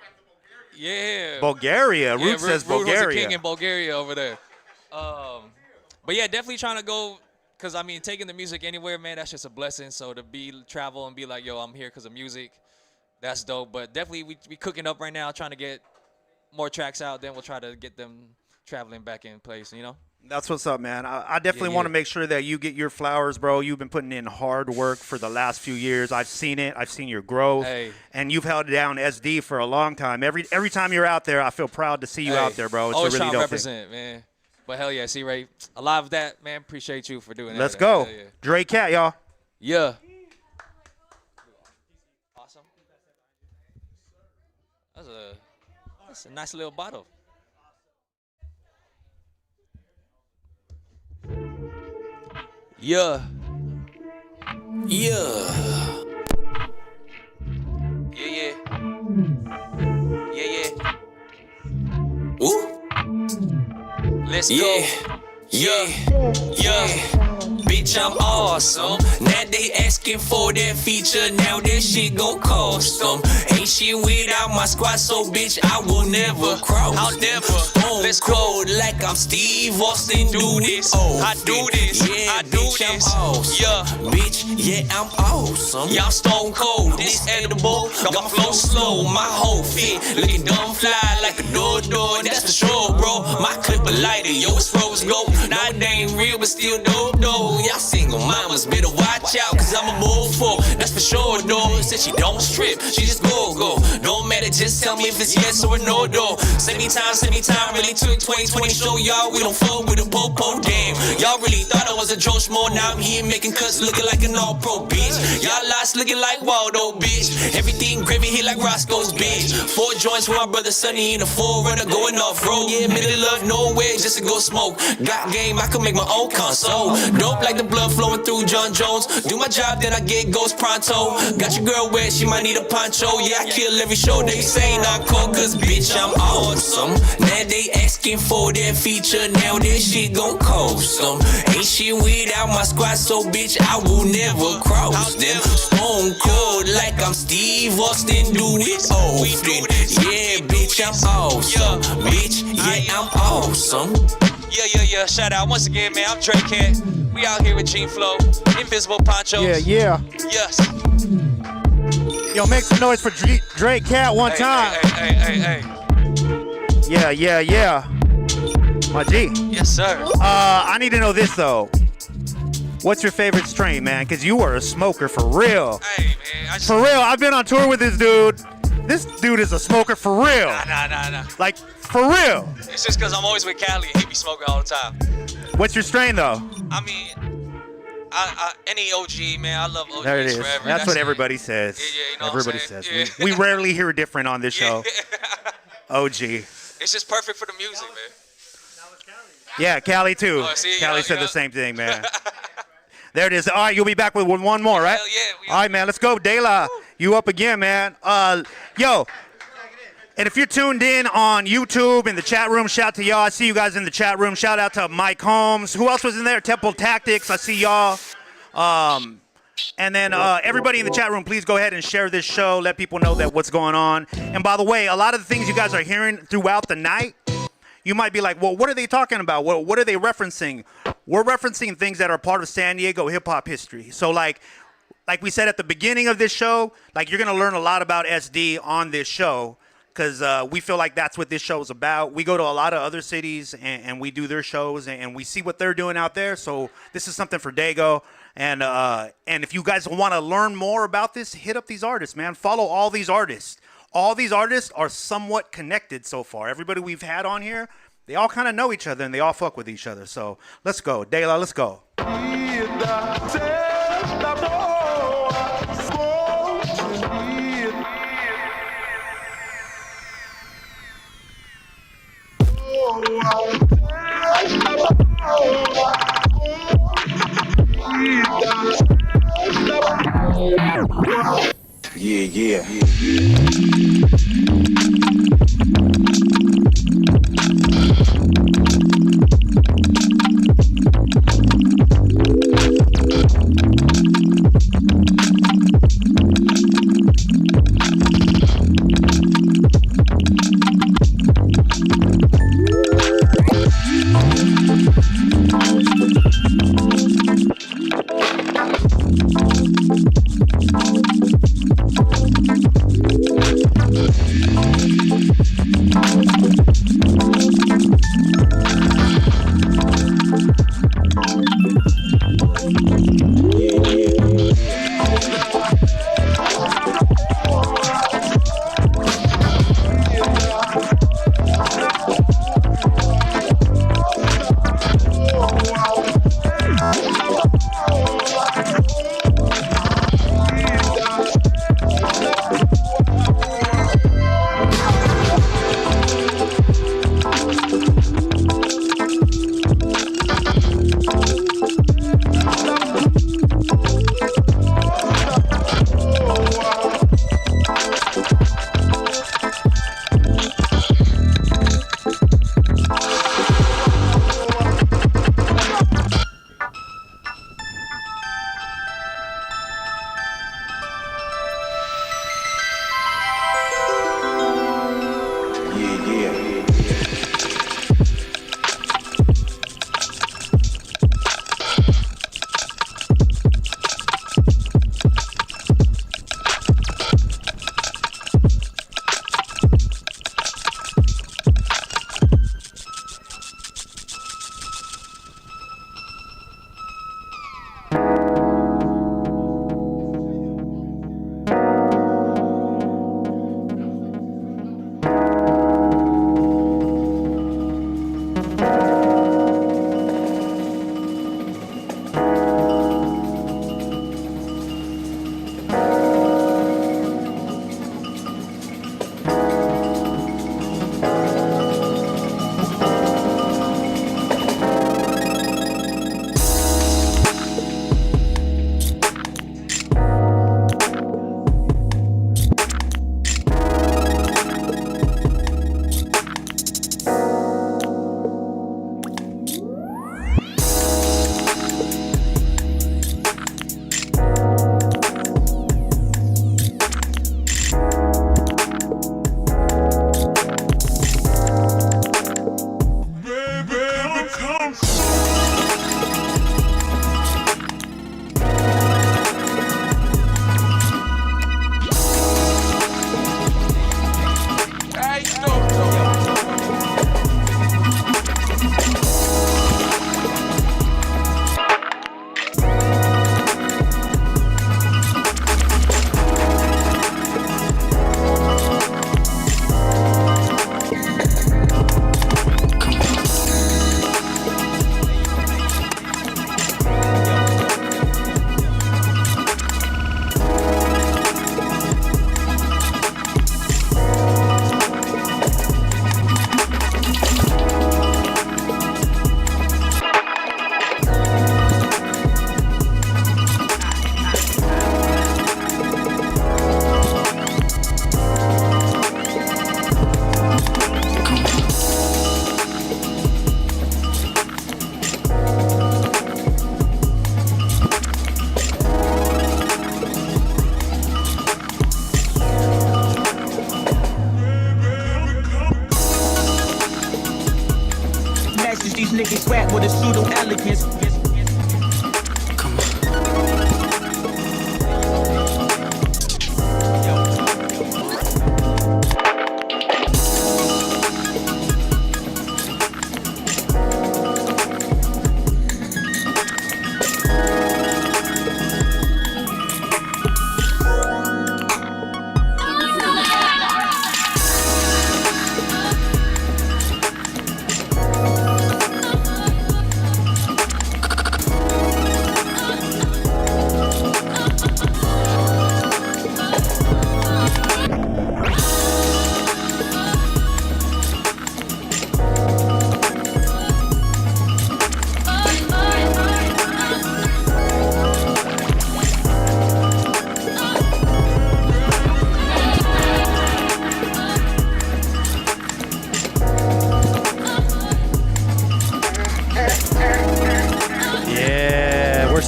Yeah. Bulgaria. Root says Bulgaria. Root was a king in Bulgaria over there. But yeah, definitely trying to go, because I mean, taking the music anywhere, man, that's just a blessing. So to travel and be like, yo, I'm here because of music, that's dope. But definitely we cooking up right now, trying to get more tracks out. Then we'll try to get them traveling back in place, you know? That's what's up, man. I definitely want to make sure that you get your flowers, bro. You've been putting in hard work for the last few years. I've seen it. I've seen your growth. Hey. And you've held down SD for a long time. Every time you're out there, I feel proud to see you out there, bro. It's always a really trying to dope represent, man. But hell yeah, C-Ray, a lot of that, man. Appreciate you for doing that. Let's go. Yeah. Drecat, y'all. Yeah. Awesome. That's a nice little bottle. Yeah. Yeah. Yeah. Ooh. Let's go. Yeah. bitch, I'm awesome. Now they asking for that feature, now that shit gon' cost them. Ain't shit without my squad, so bitch, I will never cross. I'll never. Let's cold like I'm Steve Austin. Do this. I do this. Yeah, I do bitch, this. I'm awesome. Yeah, bitch. Yeah, I'm awesome. Yeah, I'm stone cold. This edible. Got my flow slow. My whole fit looking dumb fly like a door. That's for sure, bro. My clip a lighter. Yo, it's rose gold. Nah, they ain't real, but still dope, though. Y'all single mamas better watch out, cause I'm a move for. That's for sure, though. Said she don't strip. She just go. Don't matter, just tell me if it's yes or a no, though. 70 times, really took 2020 show y'all. We don't fuck with a po-po game. Y'all really thought I was a Joe Schmo. Now I'm here making cuts looking like an all-pro, bitch. Y'all lost looking like Waldo, bitch. Everything gravy hit like Roscoe's, bitch. 4 joints with my brother Sonny in a 4-runner going off-road. Yeah, middle of nowhere just to go smoke. Got game, I can make my own console. Dope like the blood flowing through John Jones. Do my job, then I get ghost pronto. Got your girl wet, she might need a poncho. Yeah, I kill every show they say not cold, cause bitch, I'm awesome. Now they asking for that feature, now that shit gon' cost them. Ain't shit without my squad, so bitch, I will never cross them. Stone cold like I'm Steve Austin, do this often. Yeah, bitch, I'm awesome. Bitch, yeah, I'm awesome. Yeah. Shout out once again, man. I'm Drecat. We out here with Gene Flow, Invisible Ponchos. Yeah. Yes. Yo, make some noise for Drecat one time. Hey. Yeah. My G. Yes, sir. I need to know this though. What's your favorite strain, man? Cause you are a smoker for real. Hey, man. For real, I've been on tour with this dude. This dude is a smoker for real. Nah. Like, for real. It's just cause I'm always with Cali and he be smoking all the time. What's your strain though? I mean, any OG, man. I love OGs there it is. forever. That's what everybody says. Yeah, you know everybody what I'm says. saying? We rarely hear different on this show. OG. It's just perfect for the music, man. Yeah, Cali too. Oh, see, Cali said the same thing, man. There it is. All right, you'll be back with one more, right? Hell yeah. All right, man. Let's go, Dayla. You up again, man? Yo. And if you're tuned in on YouTube in the chat room, shout to y'all. I see you guys in the chat room. Shout out to Mike Holmes. Who else was in there? Temple Tactics. I see y'all. And then everybody in the chat room, please go ahead and share this show. Let people know that what's going on. And by the way, a lot of the things you guys are hearing throughout the night, you might be like, well, what are they talking about? What are they referencing? We're referencing things that are part of San Diego hip-hop history. So like we said at the beginning of this show, like you're going to learn a lot about SD on this show. Because we feel like that's what this show is about. We go to a lot of other cities and we do their shows and we see what they're doing out there. So this is something for Dago. And if you guys want to learn more about this, hit up these artists, man. Follow all these artists. All these artists are somewhat connected so far. Everybody we've had on here, they all kind of know each other and they all fuck with each other. So let's go. Dayla, let's go. Yeah.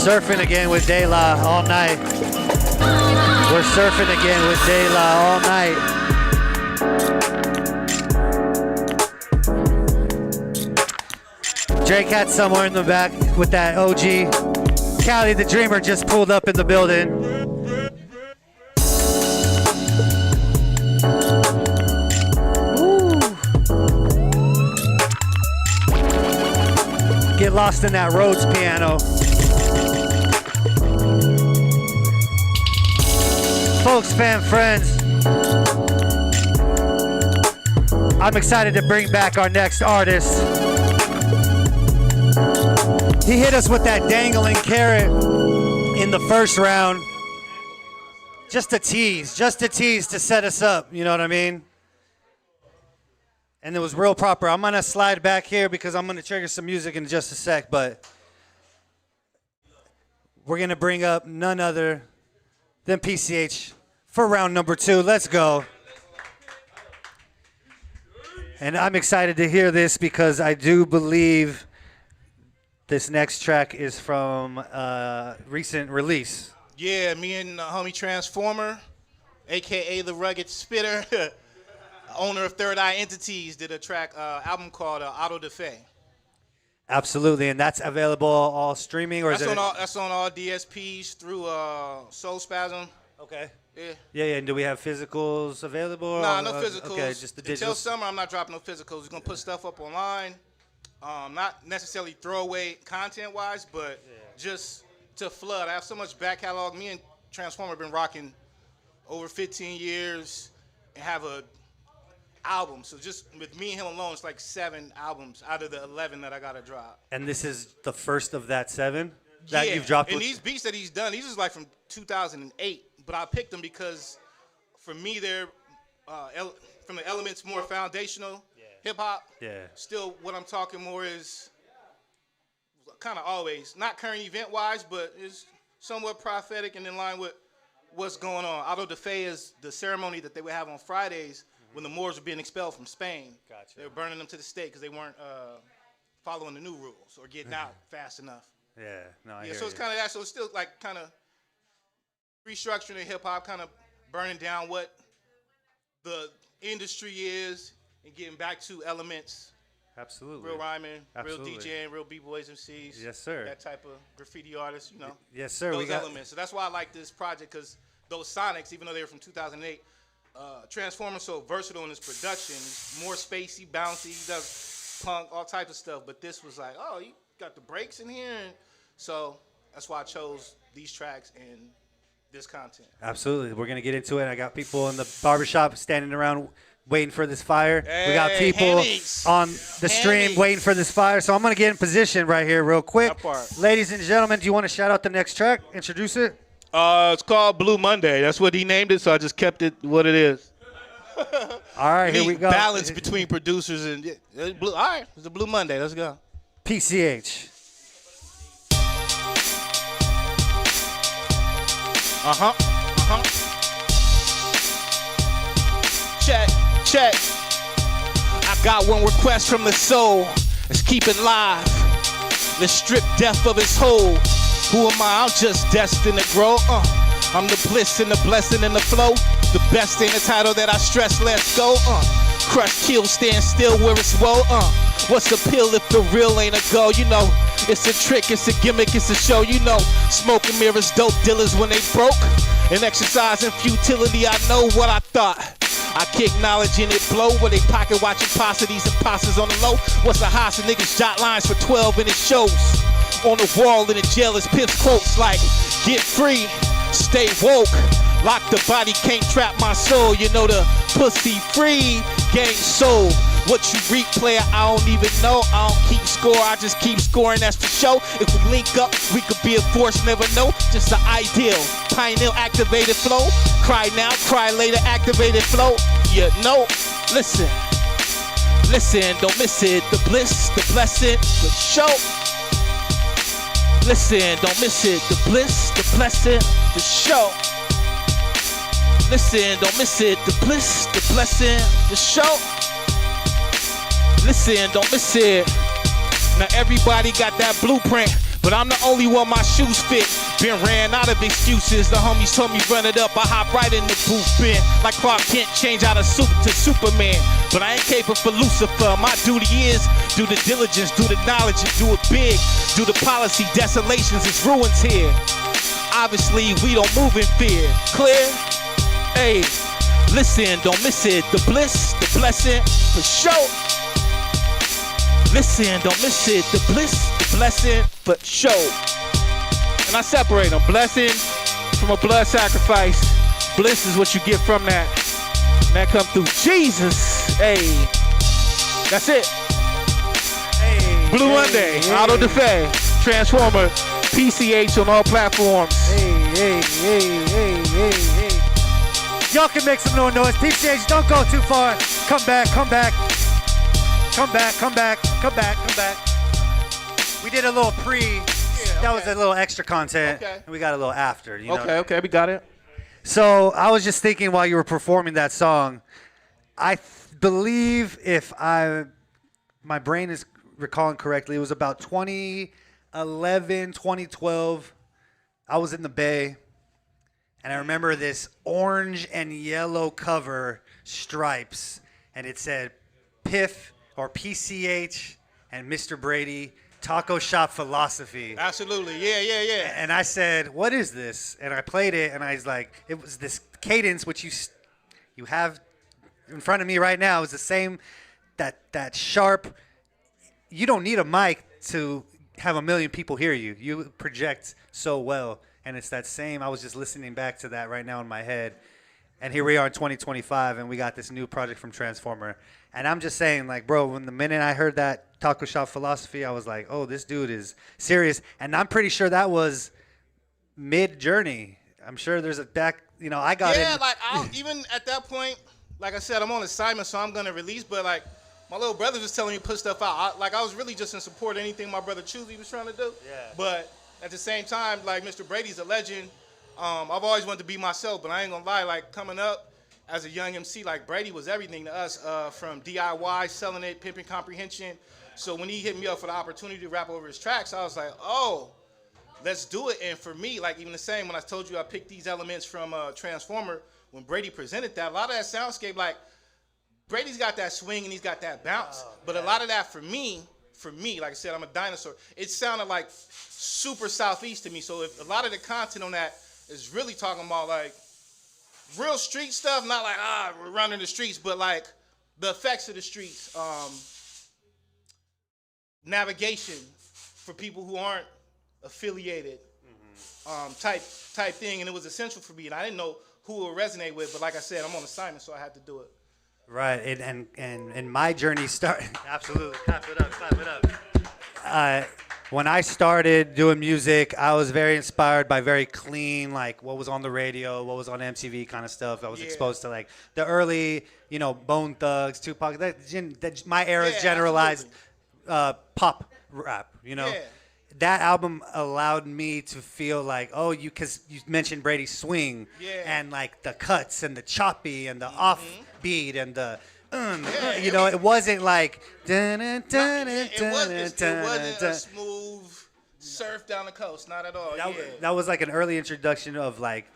surfing again with Dayla all night. We're surfing again with Dayla all night. Drecat somewhere in the back with that OG. Cali the Dreamer just pulled up in the building. Get lost in that Rhodes piano. Folks, fam, friends, I'm excited to bring back our next artist. He hit us with that dangling carrot in the first round. Just a tease to set us up, you know what I mean? And it was real proper. I'm gonna slide back here because I'm gonna trigger some music in just a sec, but we're gonna bring up none other than PCH for round number 2. Let's go. And I'm excited to hear this because I do believe this next track is from a recent release. Yeah, me and homie Transformer, a.k.a. The Rugged Spitter, owner of Third Eye Entities, did a track, album called Auto da Fe. Absolutely, and that's available all streaming, or That's is it? that's on all DSPs through Soul Spasm. Okay. Yeah. Yeah, and do we have physicals available? Nah, no physicals. Okay, just the Until digitals. summer, I'm not dropping no physicals. We're gonna put stuff up online. Not necessarily throwaway content-wise, but just to flood. I have so much back catalog. Me and Transformer have been rocking over 15 years and have a album. So just with me and him alone, it's like 7 albums out of the 11 that I gotta drop. And this is the first of that 7 that Yeah, you've dropped. and these beats that he's done, these is like from 2008. But I picked them because, for me, they're from the elements more foundational hip hop. Yeah. Still, what I'm talking more is kind of always not current event wise, but is somewhat prophetic and in line with what's going on. Auto da Fe is the ceremony that they would have on Fridays when the Moors were being expelled from Spain. Gotcha. They were burning them to the stake because they weren't following the new rules or getting out fast enough. Yeah, no, I Yeah, hear so it's you. kind of that. So it's still like kind of restructuring the hip hop, kind of burning down what the industry is and getting back to elements. Absolutely. Real rhyming, Absolutely. real DJing, real b-boys, MCs. Yes, sir. That type of graffiti artist, you know. Yes, sir. Those We got elements. So that's why I like this project, because those sonics, even though they were from 2008, Transformer's so versatile in his production. He's more spacey, bouncy. He does punk, all types of stuff. But this was like, oh, you got the breaks in here. And so that's why I chose these tracks and this content. Absolutely. We're going to get into it. I got people in the barbershop standing around waiting for this fire. We got Hey, people Hennies. on the stream Hennies. waiting for this fire. So I'm going to get in position right here real quick. That part. Ladies and gentlemen, do you want to shout out the next track? Introduce it? It's called Blue Monday. That's what he named it, so I just kept it what it is. All right, here we go. Balance between producers and it's blue. All right, it's a Blue Monday. Let's go. PCH. Check. I got one request from the soul. Let's keep it live. Let's strip death of its hold. Who am I? I'm just destined to grow. I'm the bliss and the blessing and the flow. The best ain't a title that I stress. Let's go. Crush, kill, stand still where it's woe. What's the pill if the real ain't a go? You know, it's a trick, it's a gimmick, it's a show. You know, smoking mirrors, dope dealers when they broke. And exercising futility, I know what I thought. I kick knowledge and it blow where they pocket watching positives and posses on the low. What's the house and niggas jot lines for 12 and it shows. On the wall in the jail is Pips quotes like, get free, stay woke. Lock the body, can't trap my soul. You know the pussy free, gang soul. What you reap, player, I don't even know. I don't keep score, I just keep scoring, that's for show. If we link up, we could be a force, never know. Just the ideal, pioneer activated flow. Cry now, cry later, activated flow. You know, listen, don't miss it. The bliss, the blessing, the show. Listen, don't miss it. The bliss, the blessing, the show. Listen, don't miss it. The bliss, the blessing, the show. Listen, don't miss it. Now everybody got that blueprint. but I'm the only one my shoes fit. Been ran out of excuses. The homies told me run it up. I hop right in the booth. Been like Clark Kent, change out of suit to Superman. But I ain't capable for Lucifer. My duty is do the diligence, do the knowledge, and do it big. Do the policy, desolations, it's ruins here. Obviously, we don't move in fear. Clear? Hey, listen, don't miss it. The bliss, the blessing, for sure. Listen, don't miss it. The bliss, the blessing, for sure. And I separate them. Blessing from a blood sacrifice. Bliss is what you get from that. And that come through Jesus. Hey, that's it. Hey, Blue Monday, Auto da Fe, Transformer, PCH on all platforms. Hey. Y'all can make some more noise. PCH, don't go too far. Come back. We did a little pre. That was a little extra content. Okay. And we got a little after. You know? Okay, we got it. So I was just thinking while you were performing that song, I believe my brain is recalling correctly, it was about 2011, 2012. I was in the Bay, and I remember this orange and yellow cover stripes, and it said Piff or PCH and Mr. Brady Taco Shop Philosophy. Absolutely, yeah. And I said, what is this? And I played it, and I was like, it was this cadence, which you have in front of me right now. Is the same, that sharp. You don't need a mic to have a million people hear you. You project so well, and it's that same. I was just listening back to that right now in my head. And here we are in 2025, and we got this new project from Transformer. And I'm just saying, like, bro, when the minute I heard that Taco Shop Philosophy, I was like, oh, this dude is serious. And I'm pretty sure that was mid-journey. I'm sure there's a back, I got it. Yeah, like, even at that point, like I said, I'm on assignment, so I'm going to release. But, like, my little brother was telling me to put stuff out. I was really just in support of anything my brother Choosy was trying to do. Yeah. But at the same time, like, Mr. Brady's a legend. I've always wanted to be myself, but I ain't going to lie, like, coming up, as a young MC, like Brady was everything to us, from DIY, selling it, pimping comprehension. So when he hit me up for the opportunity to rap over his tracks, I was like, oh, let's do it. And for me, like even the same, when I told you I picked these elements from Transformer, when Brady presented that, a lot of that soundscape, like Brady's got that swing and he's got that bounce. But a lot of that for me, like I said, I'm a dinosaur, it sounded like super Southeast to me. So if a lot of the content on that is really talking about like real street stuff, not like, we're running the streets, but like the effects of the streets, navigation for people who aren't affiliated, type thing. And it was essential for me, and I didn't know who it would resonate with, but like I said, I'm on assignment, so I had to do it. Right, and my journey started. Absolutely, clap it up. When I started doing music, I was very inspired by very clean, like what was on the radio, what was on MTV kind of stuff. I was exposed to like the early, Bone Thugs, Tupac. My era's generalized pop rap. That album allowed me to feel like, because you mentioned Brady's swing and like the cuts and the choppy and the offbeat and the. It wasn't like it wasn't a smooth surf down the coast, not at all. That was like an early introduction of like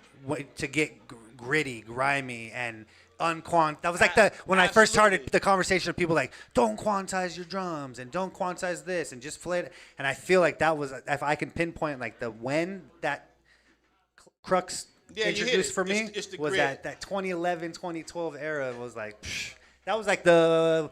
to get gritty, grimy, and that was like when I first started the conversation of people like, don't quantize your drums and don't quantize this and just play it. And I feel like that was, if I can pinpoint like when that crux introduced for me, it's the was grit. that 2011, 2012 era was like. That was like the,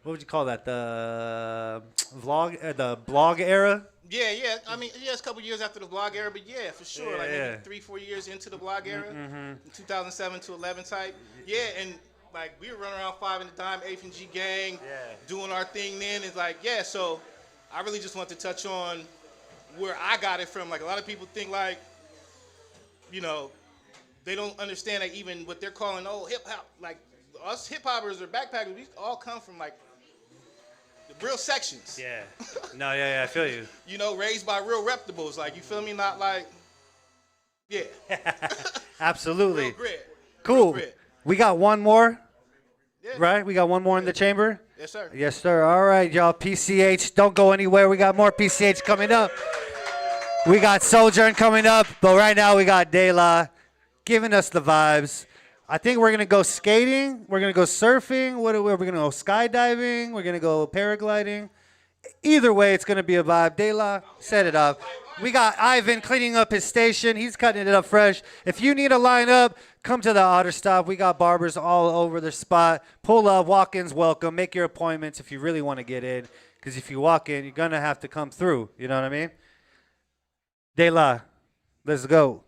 what would you call that? The the blog era? Yeah. I mean, it's a couple years after the blog era, but yeah, for sure. Maybe 3-4 years into the blog era, 2007 to 11 type. Yeah, and like we were running around 5 in the Dime, 8th and G Gang, doing our thing then. It's like, so I really just want to touch on where I got it from. Like a lot of people think like, they don't understand like even what they're calling hip hop. Like, us hip-hoppers or backpackers, we all come from, like, the real sections. Yeah. No, yeah, I feel you. Raised by real reputables. Like, you feel me? Not like, Absolutely. Real grit. Cool. Real grit. We got one more, Yeah. right? We got one more in the chamber? Yes, sir. Yes, sir. All right, y'all. PCH, don't go anywhere. We got more PCH coming up. We got Sojourn coming up, but right now we got Dayla giving us the vibes. I think we're going to go skating. We're going to go surfing. We're going to go skydiving. We're going to go paragliding. Either way, it's going to be a vibe. Dayla, set it up. We got Ivan cleaning up his station. He's cutting it up fresh. If you need a line up, come to the Otter Stop. We got barbers all over the spot. Pull up, walk-ins welcome. Make your appointments if you really want to get in. Because if you walk in, you're going to have to come through. You know what I mean? Dayla, let's go.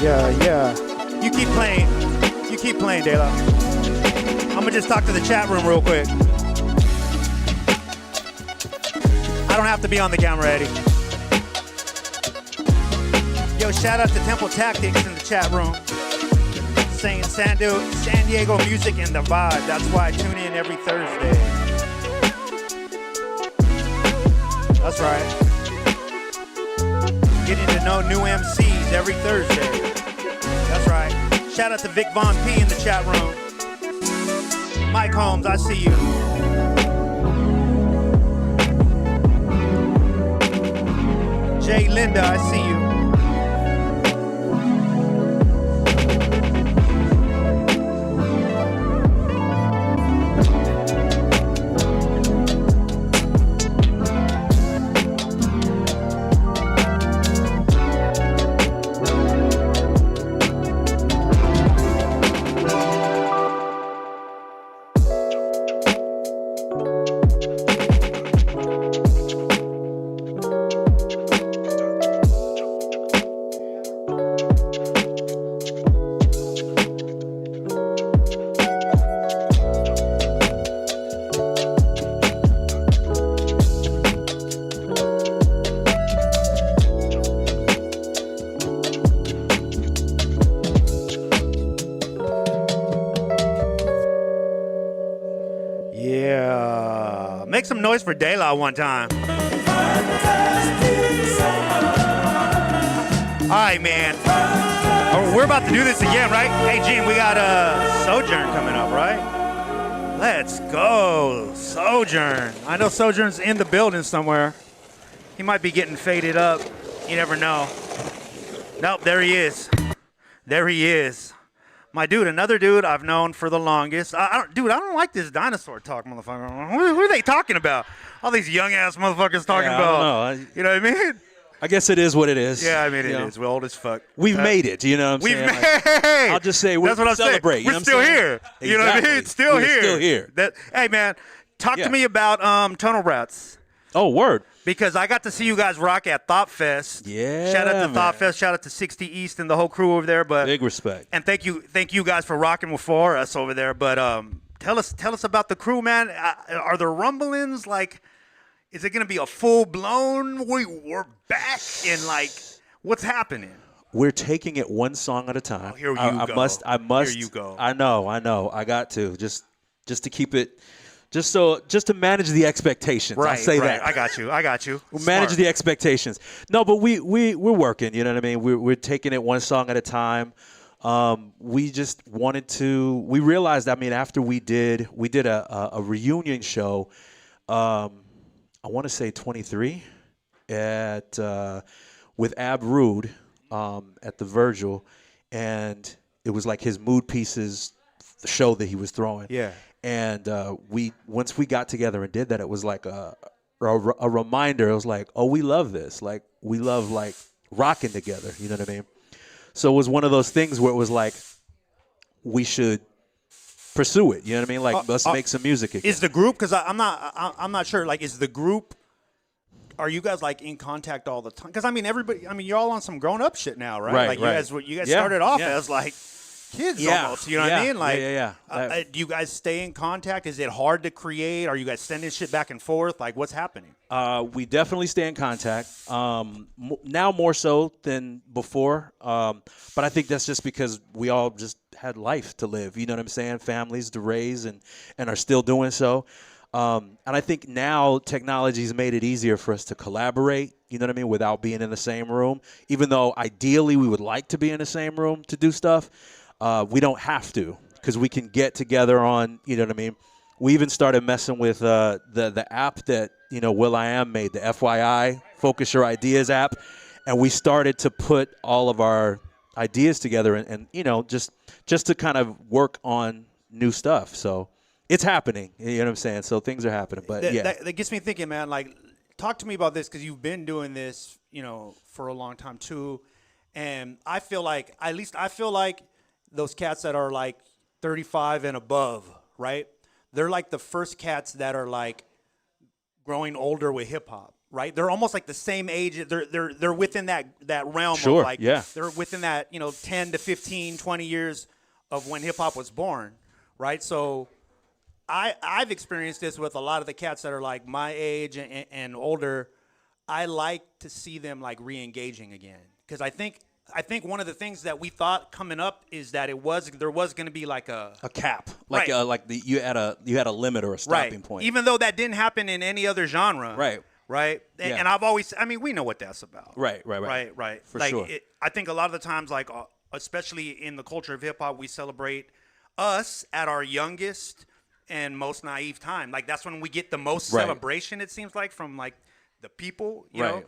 Yeah. You keep playing. You keep playing, Dayla. I'm gonna just talk to the chat room real quick. I don't have to be on the camera, Eddie. Yo, shout out to Temple Tactics in the chat room. Saying San Diego music and the vibe. That's why I tune in every Thursday. That's right. Getting to know new MCs every Thursday. That's right. Shout out to Vic Von P in the chat room. Mike Holmes, I see you. Jay Linda, I see you. Yeah. Make some noise for Dayla one time. All right, man. We're about to do this again, right? Hey, Gene, we got Sojourn coming up, right? Let's go, Sojourn. I know Sojourn's in the building somewhere. He might be getting faded up. You never know. Nope, there he is. There he is. My dude, another dude I've known for the longest. I don't like this dinosaur talk, motherfucker. Who are they talking about? All these young-ass motherfuckers talking about. I don't know. You know what I mean? I guess it is what it is. Yeah, I mean, it is. We're old as fuck. We've made it, you know what I'm saying? Hey, I'll just say that's what I'm celebrate. Saying. We're still here. Exactly. You know what I mean? It's still We're here. still here. Hey, man, talk to me about Tonal Rats. Oh, word. Because I got to see you guys rock at Thought Fest. Yeah, Shout out to man. Thought Fest. Shout out to 60 East and the whole crew over there. But Big respect. And thank you guys for rocking for us over there. But tell us about the crew, man. Are there rumblings? Like, is it gonna be a full blown? We're back and like, what's happening? We're taking it one song at a time. Oh, here you I go. must. Here you go. I know. I got to just to keep it, just to manage the expectations. Right. I'll say that. I got you. We'll manage the expectations. No, but we're working. You know what I mean? We're taking it one song at a time. We just wanted to. We realized. I mean, after we did a reunion show. I want to say 23 at with Ab Rude at the Virgil, and it was like his Mood Pieces show that he was throwing. Yeah. And once we got together and did that, it was like a reminder. It was like, oh, we love this. Like, we love like rocking together. You know what I mean? So it was one of those things where it was like, we should pursue it. You know what I mean? Like, let's make some music again. Is the group? Because I'm not sure. Like, is the group? Are you guys like in contact all the time? Because I mean, everybody. I mean, you're all on some grown up shit now, right? Right, like right. you guys started off yeah. as like kids Yeah, almost. You know what yeah, I mean? Like, yeah. Do you guys stay in contact? Is it hard to create? Are you guys sending shit back and forth? Like, what's happening? We definitely stay in contact. Now more so than before. But I think that's just because we all just had life to live. You know what I'm saying? Families to raise and are still doing so. And I think now technology's made it easier for us to collaborate, you know what I mean, without being in the same room. Even though ideally we would like to be in the same room to do stuff, we don't have to because we can get together on, you know what I mean. We even started messing with the app that, you know, will.i.am made, the FYI, Focus Your Ideas app. And we started to put all of our ideas together and you know, just to kind of work on new stuff. So it's happening, you know what I'm saying? So things are happening, but that gets me thinking, man. Like, talk to me about this because you've been doing this, you know, for a long time too. And I feel like, at least I feel like those cats that are like 35 and above, right? They're like the first cats that are like growing older with hip hop, right? They're almost like the same age. They're within that realm Sure, of like, yeah. they're within that, you know, 10 to 15, 20 years of when hip hop was born, right? So I've experienced this with a lot of the cats that are like my age and older. I like to see them like re-engaging again because I think one of the things that we thought coming up is that there was going to be like a cap, like right. you had a limit or a stopping right. point. Even though that didn't happen in any other genre, right? Yeah. And I've always, I mean, we know what that's about, right. For like, sure. I think a lot of the times, like especially in the culture of hip hop, we celebrate us at our youngest and most naive time. Like that's when we get the most celebration. It seems like from like the people, you know.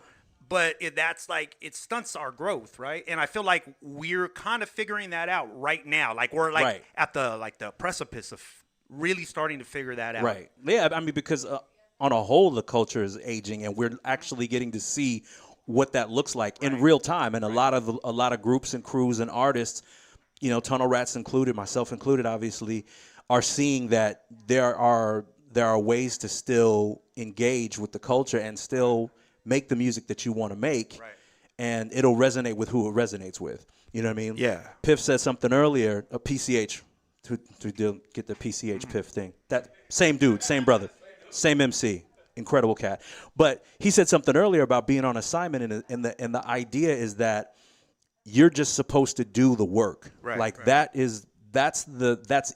But that's like it stunts our growth, right? And I feel like we're kind of figuring that out right now. Like we're like at the precipice of really starting to figure that out. Right. Yeah. I mean, because on a whole, the culture is aging, and we're actually getting to see what that looks like in real time. And a lot of groups and crews and artists, you know, Tunnel Rats included, myself included, obviously, are seeing that there are ways to still engage with the culture and still make the music that you want to make, and it'll resonate with who it resonates with. You know what I mean? Yeah. Piff said something earlier, a PCH, to get the PCH Piff thing. That same dude, same brother, same MC, incredible cat. But he said something earlier about being on assignment, and the idea is that you're just supposed to do the work. That's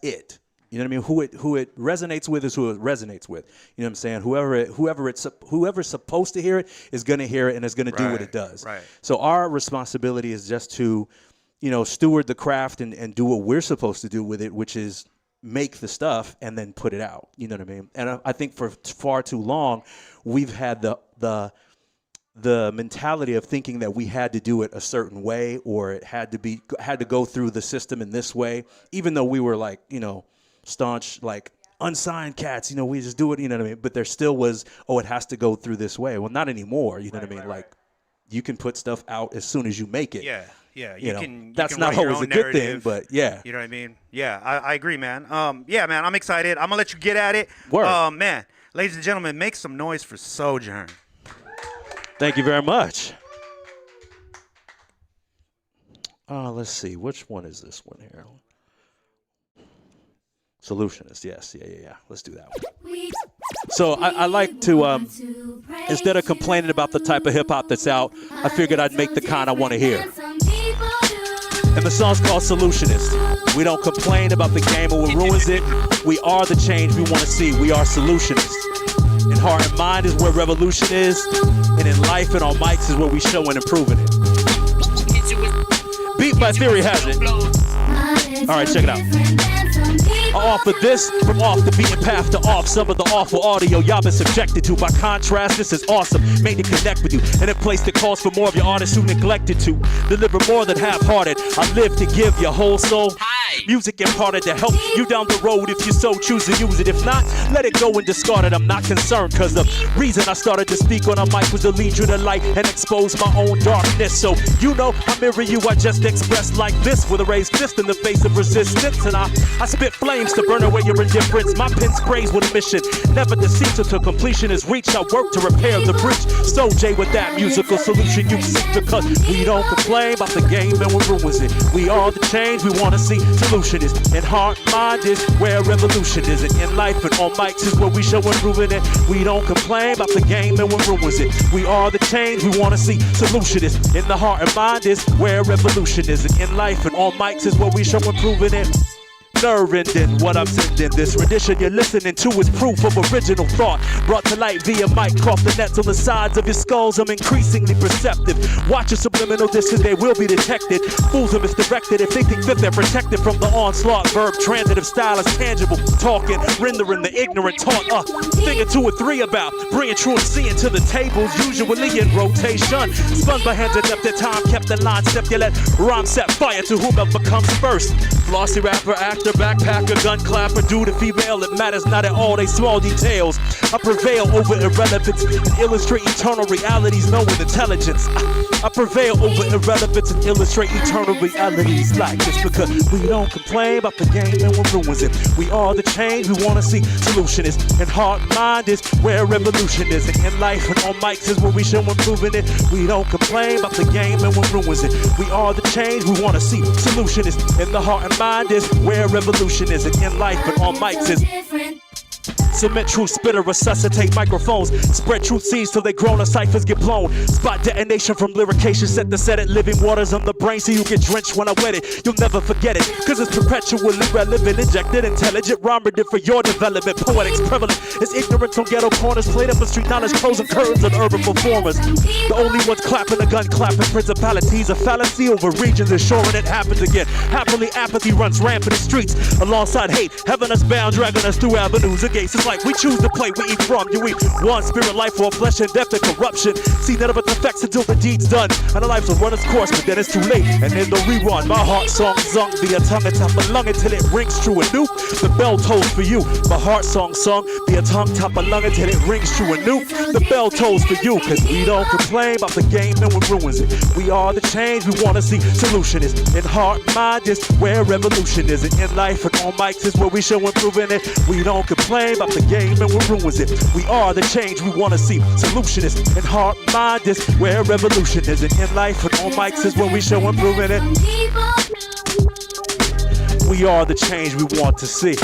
it. You know what I mean? Who it resonates with is who it resonates with. You know what I'm saying? Whoever's supposed to hear it is going to hear it and is going to do what it does. Right. So our responsibility is just to, you know, steward the craft and do what we're supposed to do with it, which is make the stuff and then put it out. You know what I mean? And I think for far too long, we've had the mentality of thinking that we had to do it a certain way, or it had to go through the system in this way, even though we were like, you know, staunch, like unsigned cats, you know, we just do it, you know what I mean? But there still was, it has to go through this way. Well, not anymore, you know what I mean? Like, you can put stuff out as soon as you make it. Yeah. That's can not write your always own a good narrative. thing, but yeah. You know what I mean? Yeah, I agree, man. Yeah, man, I'm excited. I'm gonna let you get at it. Word. Man, Ladies and gentlemen, make some noise for Sojourn. Thank you very much. Let's see. Which one is this one here? Solutionist, yes. Yeah. Let's do that one. So I like to, instead of complaining about the type of hip-hop that's out, I figured I'd make the kind I want to hear. And the song's called Solutionist. We don't complain about the game or what ruins it. We are the change we want to see. We are solutionists. In heart and mind is where revolution is. And in life and on mics is where we show and improving it. Beat by Theory has it. All right, check it out. I offer this from off the beaten path to off some of the awful audio y'all been subjected to. By contrast, this is awesome, made to connect with you in a place that calls for more of your artists who neglected to deliver more than half-hearted. I live to give your whole soul. Music imparted to help you down the road if you so choose to use it. If not, let it go and discard it. I'm not concerned, cause the reason I started to speak on a mic was to lead you to light and expose my own darkness. So you know I mirror you, I just express like this with a raised fist in the face of resistance. And I spit flames to burn away your indifference. My pen sprays with a mission, never to cease until completion is reached. I work to repair the breach. So Jay, with that musical solution you seek, because we don't complain about the game and what ruins it. We are the change we want to see. Solutionist in heart, mind is where revolution is. And in life and on mics is where we show improving it. We don't complain about the game and what ruins it. We are the change we want to see. Solutionist in the heart and mind is where revolution is. And in life and on mics is where we show improving it. Nerve-ending what I'm sending. This rendition you're listening to is proof of original thought brought to light via mic. Off the nets on the sides of your skulls, I'm increasingly perceptive. Watch your subliminal dishes, they will be detected. Fools are misdirected if they think that they're protected from the onslaught. Verb transitive style is tangible, talking, rendering the ignorant taunt. Thing or two or three about bringing truancy into the tables, usually in rotation. Spun by hands adept at time, kept the line step. You let rhyme set fire to whomever comes first. Flossy rapper, actor, backpacker, gun clapper, dude or female, it matters not at all, they small details. I prevail over irrelevance and illustrate eternal realities, knowing intelligence. I prevail over irrelevance and illustrate eternal realities like this, because we don't complain about the game and what ruins it. We are the change we want to see. Solutionist and heart mind is where revolution is. And in life and on mics is where we show improving it. We don't complain about the game and what ruins it. We are the change we want to see. Solutionist in the heart and mind is where revolution is. And in life and on mics is cement truth spitter, resuscitate microphones, spread truth seeds till they grown and ciphers get blown. Spot detonation from lyrication, set to set it. Living waters on the brain so you get drenched when I wet it. You'll never forget it, cause it's perpetually relevant. Injected intelligent rhyme for your development. Poetics prevalent is ignorance on ghetto corners. Played up with street knowledge, closing curtains on urban performers. The only ones clapping the gun, clapping principalities. A fallacy over regions, ensuring it happens again. Happily apathy runs rampant in streets alongside hate, having us bound, dragging us through avenues and gates. It's like we choose to play, we eat from. You eat one spirit life or flesh and death and corruption. See none of its effects until the deed's done. And the life will run its course, but then it's too late. And in the rerun, my heart song sung via tongue and top a lung until it rings true and new. The bell tolls for you. My heart song sung via tongue, top a lung until it rings true and new. The bell tolls for you, cause we don't complain about the game and what ruins it. We are the change we wanna see. Solution is in heart, mind is where revolution is. And in life and on mics is where we show improving it. We don't complain about the game and what ruins it. We are the change we want to see. Solutionist and heart mind is where revolution is. And in life and on mics is where we show improving it. We are the change we want to see.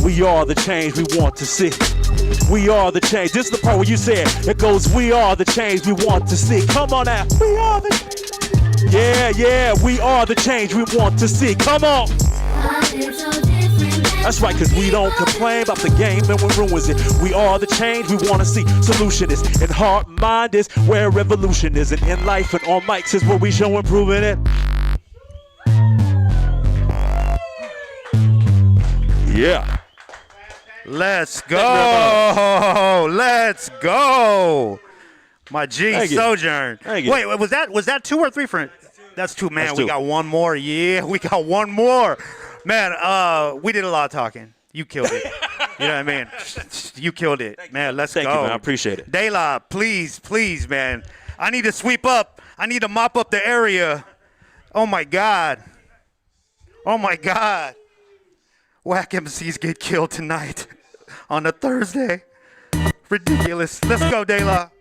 We are the change we want to see. We are the change. This is the part where you say it goes, we are the change we want to see. Come on now. We are the yeah, we are the change we want to see. Come on. That's right, cause we don't complain about the game and what ruins it. We are the change we wanna see. Solution is in heart, mind is where revolution is. And in life and on mics is where we show improving it. Yeah. Let's go. Let's go. My G, Thank you. Sojourn. Thank you. Wait, was that 2 or 3 for? That's 2, man. That's We 2. got one more. Yeah, we got one more. Man, we did a lot of talking. You killed it. You know what I mean? You killed it. Man, let's go. Thank you, man. I appreciate it. Dayla, please, man. I need to sweep up. I need to mop up the area. Oh, my God. Oh, my God. Whack MCs get killed tonight on a Thursday. Ridiculous. Let's go, Dayla.「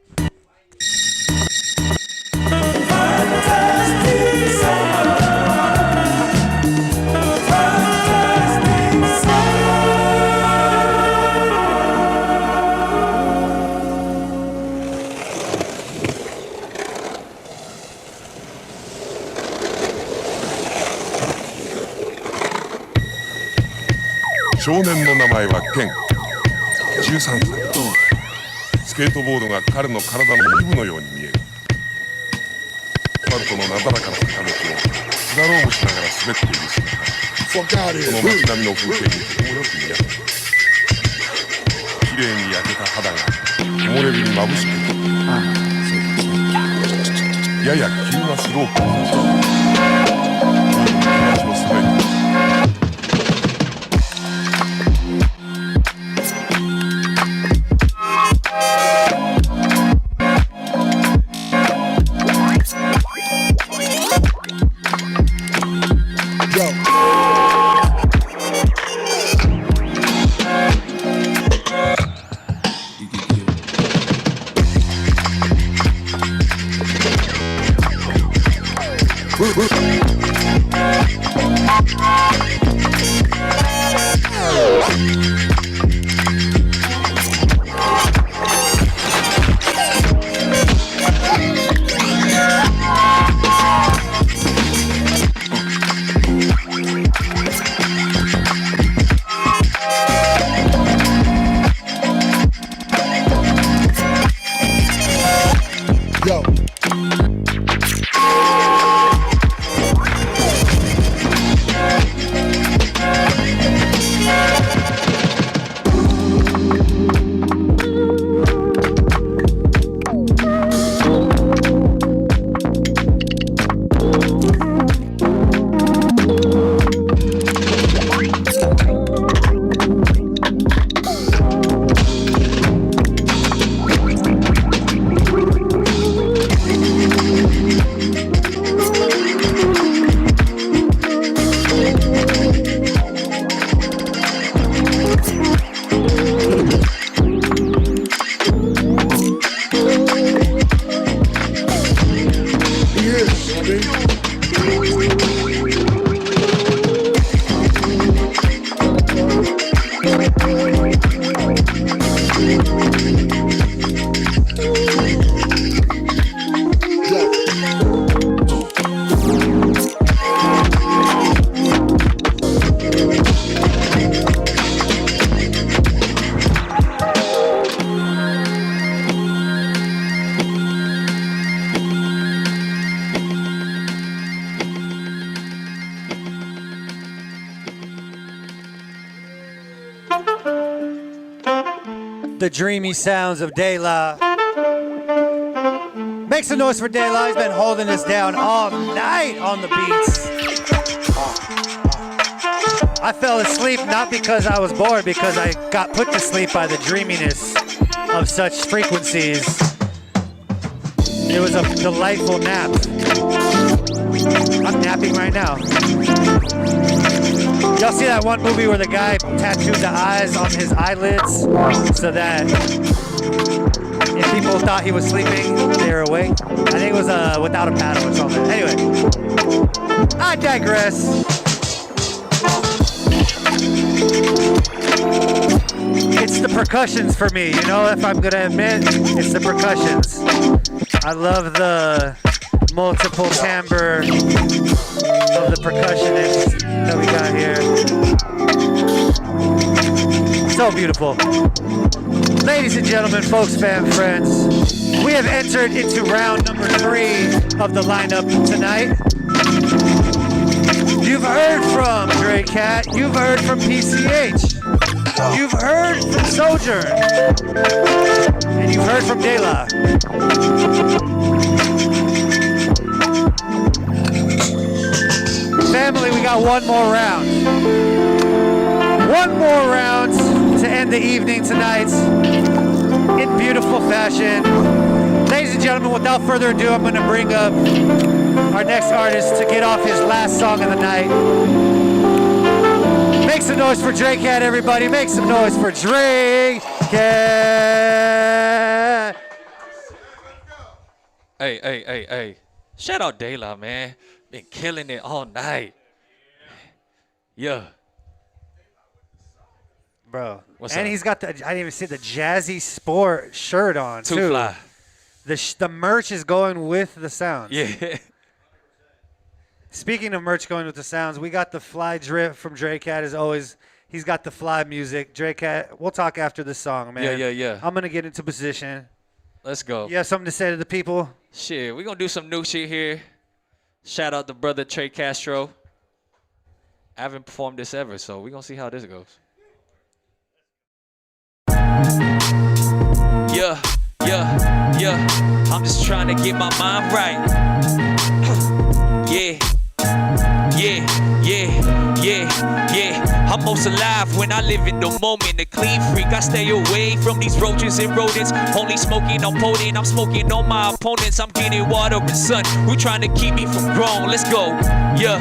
少年の名前はケン」13歳。スケートボードが彼の体の一部のように見える。アスファルトのなだらかな坂道をスラロームしながら滑っている姿、その街並みの風景にとてもよく似合う。綺麗に焼けた肌が木漏れ日に眩しく、やや急なスロープを走る。足を滑る。The dreamy sounds of Dayla. Make some noise for Dayla. He's been holding us down all night on the beats. I fell asleep not because I was bored, because I got put to sleep by the dreaminess of such frequencies. It was a delightful nap. I'm napping right now. Y'all see that one movie where the guy tattooed the eyes on his eyelids so that if people thought he was sleeping, they were awake? I think it was Without a Paddle or something. Anyway, I digress. It's the percussions for me, you know, if I'm gonna admit, it's the percussions. I love the multiple timbre of the percussionists that we got here. So beautiful. Ladies and gentlemen, folks, fam, friends, we have entered into round number 3 of the lineup tonight. You've heard from Drecat, you've heard from PCH, you've heard from Sojourn, and you've heard from Dayla. Family, we got one more round. One more round to end the evening tonight in beautiful fashion. Ladies and gentlemen, without further ado, I'm going to bring up our next artist to get off his last song of the night. Make some noise for Drecat, everybody. Make some noise for Dre. Drecat. Hey. Shout out Dayla, man. Been killing it all night. Yeah. Bro. What's and up? he's got the, I didn't even see the Jazzy Sport shirt on, Too too. fly. The merch is going with the sounds. Yeah. Speaking of merch going with the sounds, we got the fly drip from Drecat as always. He's got the fly music. Drecat, we'll talk after this song, man. Yeah. I'm going to get into position. Let's go. You have something to say to the people? Shit, we're going to do some new shit here. Shout out to brother Trey Castro. I haven't performed this ever, so we're going to see how this goes. Yeah. I'm just trying to get my mind right. Yeah. I'm most alive when I live in the moment. A clean freak, I stay away from these roaches and rodents. Only smoking on potent, I'm smoking on my opponents. I'm getting water and sun, who trying to keep me from grown. Let's go, yeah.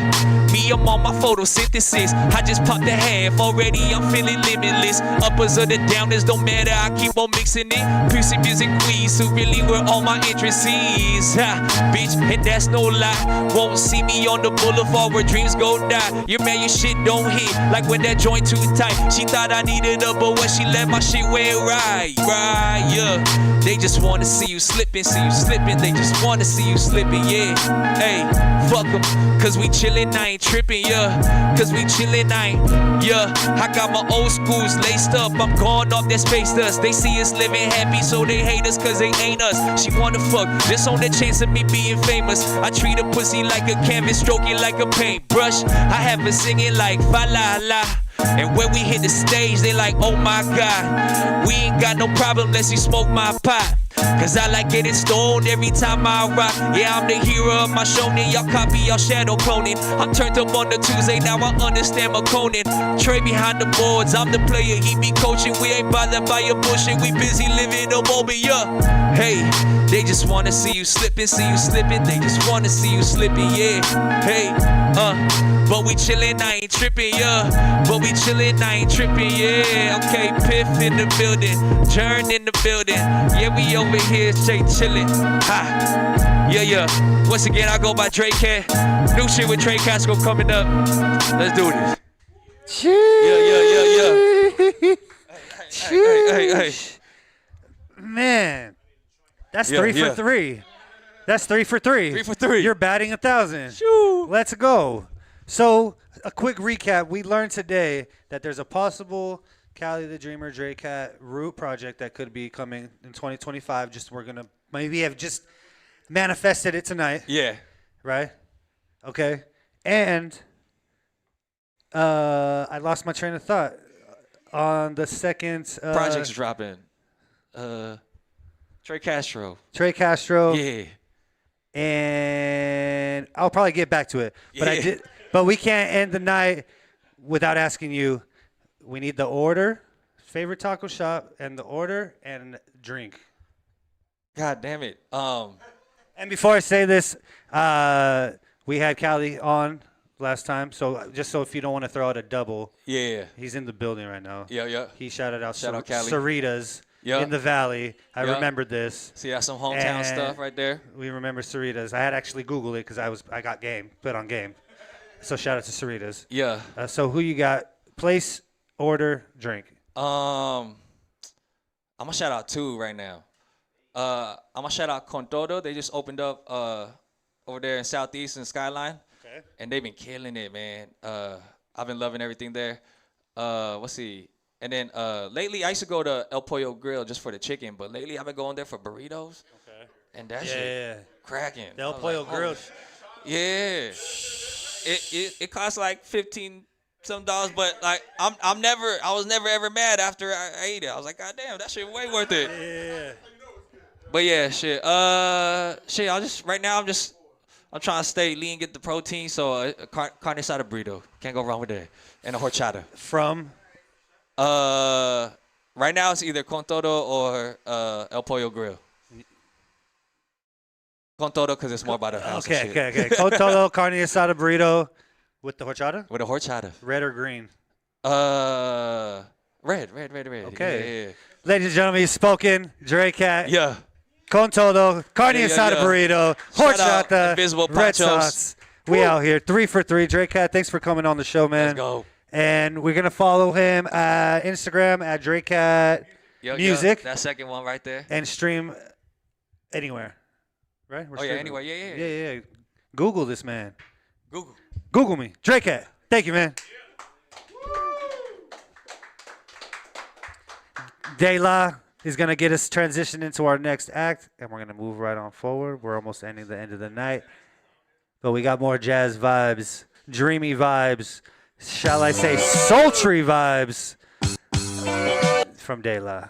Me, I'm on my photosynthesis. I just popped the half, already I'm feeling limitless. Uppers or the downers, don't matter, I keep on mixing it. PC music queens, so really where all my interest is. Ha, bitch, and that's no lie. Won't see me on the boulevard where dreams go die. Your man, your shit don't hit, like when that joint too tight. She thought I needed her, but when she left, my shit went right, yeah. They just wanna see you slipping, They just wanna see you slipping, yeah. Hey, fuck 'em, cause we chillin', I ain't tripping, yeah. Cause we chillin', I ain't, yeah. I got my old schools laced up, I'm going off that space dust. They see us living happy, so they hate us cause they ain't us. She wanna fuck, just on the chance of me being famous. I treat a pussy like a canvas, stroke it like a paintbrush. I have her singing like fa la la. And when we hit the stage, they like, oh my God. We ain't got no problem unless you smoke my pot. Cause I like getting stoned every time I rock. Yeah, I'm the hero of my show, then y'all copy, y'all shadow cloning. I'm turned up on the Tuesday, now I understand my Conan. Trey behind the boards, I'm the player, he be coaching. We ain't bothered by your bullshit, we busy living the moment, yeah. Hey, they just wanna see you slipping, They just wanna see you slipping, yeah. Hey, but we chillin', I ain't tripping, yeah. But we chillin', I ain't tripping, yeah. Okay, Piff in the building, Jern in the building. Yeah, we over here straight chillin'. Ha. Yeah. Once again, I go by Drecat. New shit with Trey Castro coming up. Let's do this. Yeah. Hey. Man, that's 3 for 3. That's 3 for 3. 3 for 3. You're batting 1,000. Shoo. Let's go. So, a quick recap. We learned today that there's a possible Cali the Dreamer Drecat Root project that could be coming in 2025. We're going to maybe have just manifested it tonight. Yeah. Right? Okay. And I lost my train of thought on the second Project's dropping. Trey Castro. Yeah. And I'll probably get back to it. But but we can't end the night without asking you. We need the order, favorite taco shop, and the order and drink. God damn it. And before I say this, we had Cali on last time, so just so if you don't want to throw out a double, yeah, he's in the building right now. Yeah. He shouted out Shout out Cali. Sarita's in the Valley. I remembered this. See, that's some hometown stuff right there. We remember Sarita's. I had actually Googled it because I got game, put on game. So shout out to Sarita's. Yeah. So who you got? Place, order, drink. I'm gonna shout out 2 right now. I'm gonna shout out Con Todo. They just opened up over there in Southeast and Skyline. Okay. And they've been killing it, man. I've been loving everything there. Let's see. And then lately I used to go to El Pollo Grill just for the chicken, but lately I've been going there for burritos. Okay. And that shit cracking. The El Pollo Grill. Yeah. It costs like $15 some, but like I was never ever mad after I ate it. I was like, God damn, that shit way worth it. Yeah. But yeah, shit. I'm trying to stay lean, get the protein. So carne asada burrito, can't go wrong with that, and a horchata. From? Right now it's either Con Todo or El Pollo Grill. Con Todo because it's more about the house. Okay. Con Todo, carne asada burrito with the horchata? With a horchata. Red or green? Red. Okay. Yeah. Ladies and gentlemen, he's spoken. Drecat. Yeah. Con todo. Carne asada burrito. Shout out Horchata. Invisible Red Ponchos. sauce. We out here. 3 for 3. Drecat, thanks for coming on the show, man. Let's go. And we're going to follow him at Instagram at Drecat Music. That second one right there. And stream anywhere. Right? We're streaming. Anywhere. Yeah. Yeah. Google this man. Google me. Drecat. Thank you, man. Dayla is going to get us transitioned into our next act, and we're going to move right on forward. We're almost ending the end of the night. But we got more jazz vibes, dreamy vibes, shall I say sultry vibes from Dayla.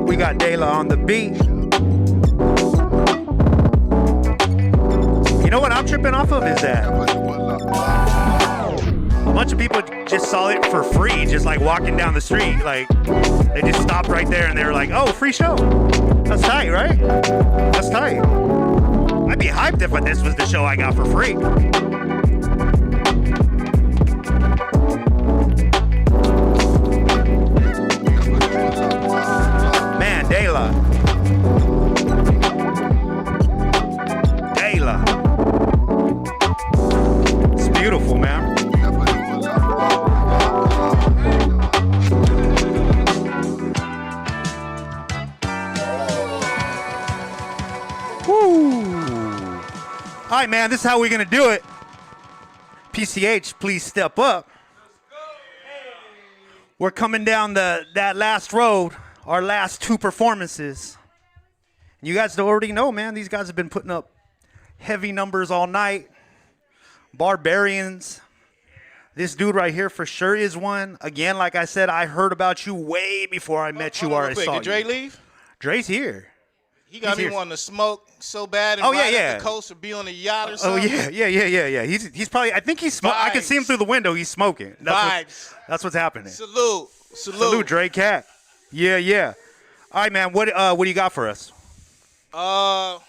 We got Dayla on the beat. You know what I'm tripping off of is that a bunch of people just saw it for free, just like walking down the street. Like they just stopped right there and they were like, "Oh, free show. That's tight, right? That's tight." I'd be hyped if this was the show I got for free. Man, Dayla. It's beautiful, man. Woo. All right, man, this is how we're going to do it. PCH, please step up. We're coming down that last road, our last 2 performances. You guys already know, man, these guys have been putting up heavy numbers all night. Barbarians. This dude right here for sure is one. Again, like I said, I heard about you way before I met you or I saw you. Did Dre leave? Dre's here. He got me wanting to smoke so bad and ride up the coast or be on a yacht or something. Oh, yeah. He's probably, I think he's smoking. I can see him through the window. He's smoking. That's what's happening. Salute. Drecat. Yeah. All right, man, what do you got for us? What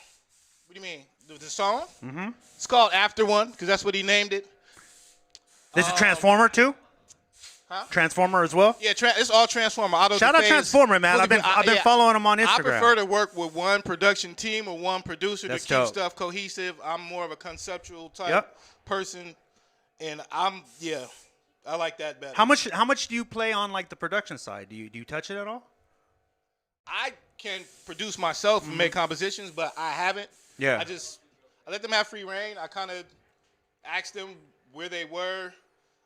do you mean? The song? Mm-hmm. It's called After One because that's what he named it. This is Transformer too? Huh? Transformer as well? Yeah, it's all Transformer. Shout out Transformer, man. I've been following him on Instagram. I prefer to work with one production team or one producer to keep dope. stuff cohesive. I'm more of a conceptual type person, and I like that better. How much do you play on like the production side? Do you touch it at all? I can produce myself and make compositions, but I haven't. Yeah. I just I let them have free reign. I kind of asked them where they were,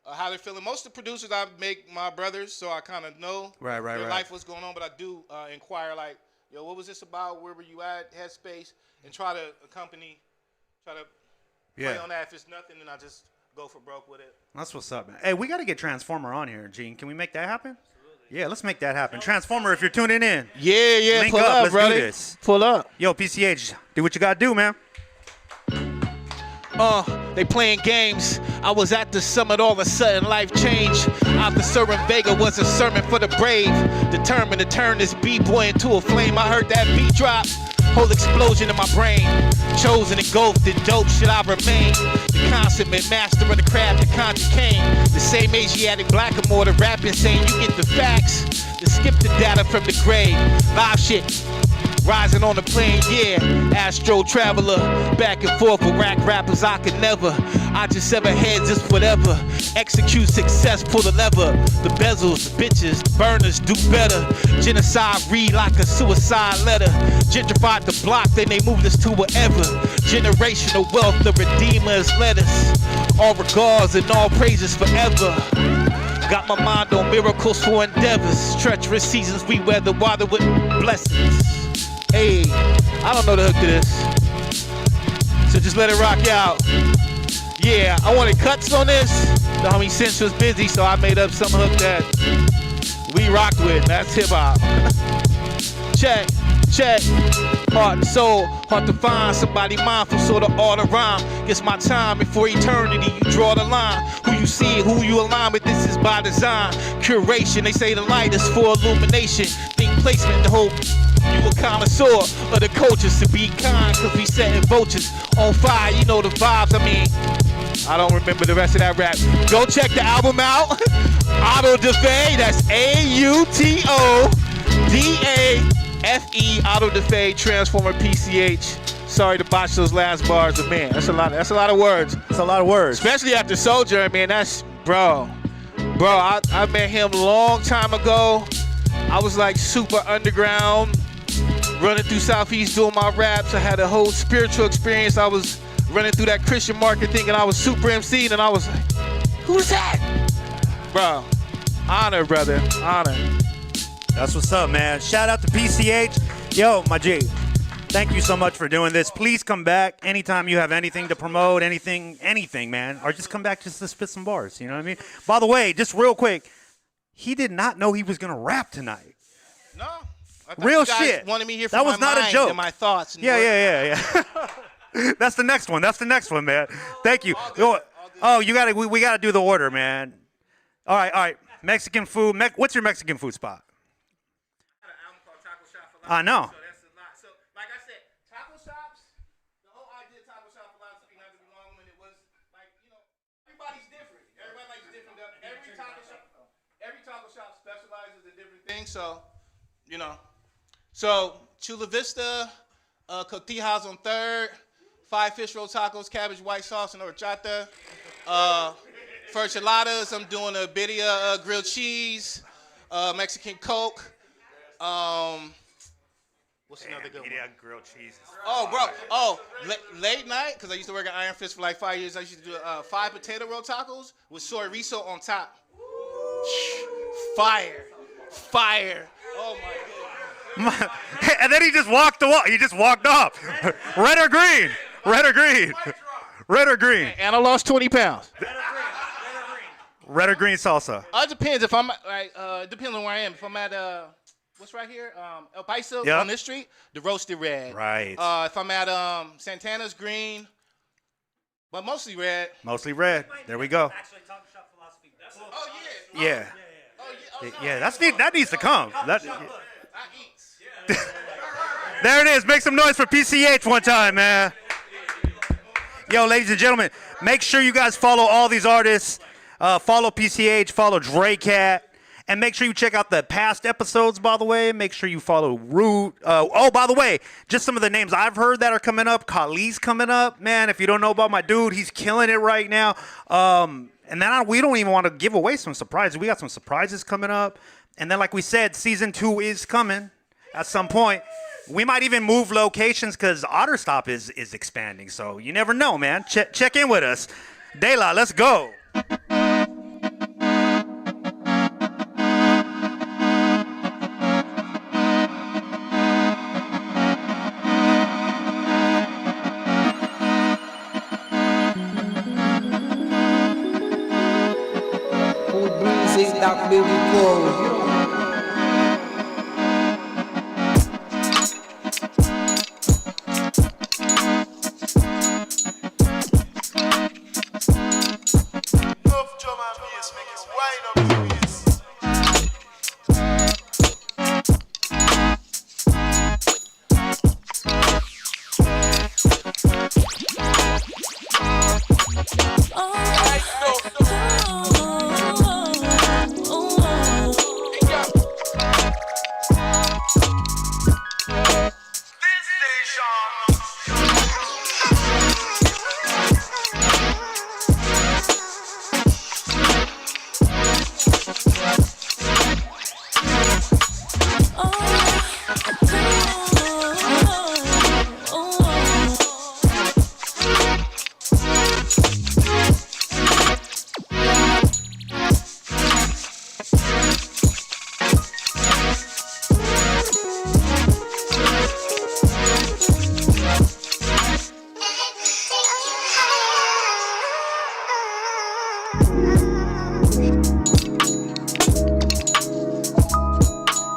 how they're feeling. Most of the producers I make my brothers, so I kind of know their life, what's going on. But I do inquire, like, yo, what was this about? Where were you at? Headspace, and try to play on that. If it's nothing, then I just go for broke with it. That's what's up, man. Hey, we got to get Transformer on here, Gene. Can we make that happen? Yeah, let's make that happen. Transformer, if you're tuning in. Yeah. Link Pull up, let's brother. do this. Pull up. Yo, PCH, do what you got to do, man. They playing games. I was at the summit, all of a sudden life changed. After serving Vega was a sermon for the brave. Determined to turn this B-boy into a flame. I heard that beat drop. Whole explosion in my brain. Chosen, engulfed in dope, should I remain? The consummate master of the craft, the conjure came. The same Asiatic blackamoor, the rap insane. You get the facts, then skip the data from the grave. Live shit. Rising on the plane, yeah, astro traveler, back and forth with rack rappers I could never. I just sever heads, just whatever. Execute success, pull the lever. The bezels, the bitches, the burners do better. Genocide read like a suicide letter. Gentrified the block, then they moved us to wherever. Generational wealth, the redeemer has led us. All regards and all praises forever. Got my mind on miracles for endeavors. Treacherous seasons we weather, water with blessings. Hey, I don't know the hook to this, so just let it rock out. Yeah, I wanted cuts on this. The homie Cinch was busy, so I made up some hook that we rocked with. That's hip hop. Check. Heart and soul, hard to find somebody mindful, sort of all the rhyme. It's my time before eternity. You draw the line. Who you see, who you align with. This is by design. Curation. They say the light is for illumination. Think placement to hope. You a connoisseur of the cultures to be kind, cause we setting vultures on fire, you know the vibes. I mean, I don't remember the rest of that rap. Go check the album out. Auto Da Fe, that's AUTODAFE, Auto Da Fe, Transformer PCH. Sorry to botch those last bars, but man, that's a lot of words. That's a lot of words. Especially after Sojourn, man, that's, bro, I met him a long time ago. I was like super underground, running through Southeast doing my raps. I had a whole spiritual experience. I was running through that Christian market thinking I was super MC, and I was like, who's that? Bro, honor, brother, honor. That's what's up, man. Shout out to PCH. Yo, my G, thank you so much for doing this. Please come back anytime you have anything to promote, anything, man. Or just come back just to spit some bars, you know what I mean? By the way, just real quick, he did not know he was going to rap tonight. No. Real shit. Wanted me here for that was my not mind a joke. and my thoughts. And Yeah. That's the next one, man. Thank you. Oh, you got to. We got to do the order, man. All right. Mexican food. What's your Mexican food spot? I know. So, like I said, taco shops. The whole idea of taco shop philosophy had to be long when it was like, everybody's different. Everybody likes different. Every taco shop specializes in different things. So, So Chula Vista, Cotijas on 3rd, 5 fish roll tacos, cabbage, white sauce, and horchata. For enchiladas, I'm doing a birria grilled cheese, Mexican Coke. What's another good one? Grilled cheese. Oh, bro. Late night, because I used to work at Iron Fist for like 5 years. I used to do 5 potato roll tacos with soy riso on top. Fire. Oh my God. And then he just walked off. Red or green? Red or green? And I lost 20 pounds. Red or green salsa? It depends. If I'm it depends on where I am. If I'm at what's right here? El Paso on this street, the roasted red. Right. If I'm at Santana's green, but mostly red. There we go. Actually, taco shop philosophy. Oh yeah. Yeah. That needs to come. There it is. Make some noise for PCH one time, man. Yo, ladies and gentlemen, make sure you guys follow all these artists. Follow PCH, follow Drecat, and make sure you check out the past episodes, by the way. Make sure you follow Root. By the way, just some of the names I've heard that are coming up. Kali's coming up. Man, if you don't know about my dude, he's killing it right now. And then we don't even want to give away some surprises. We got some surprises coming up. And then, like we said, season 2 is coming at some point. We might even move locations because Otterstop is expanding. So you never know, man. Check in with us. Dayla, let's go. That will go.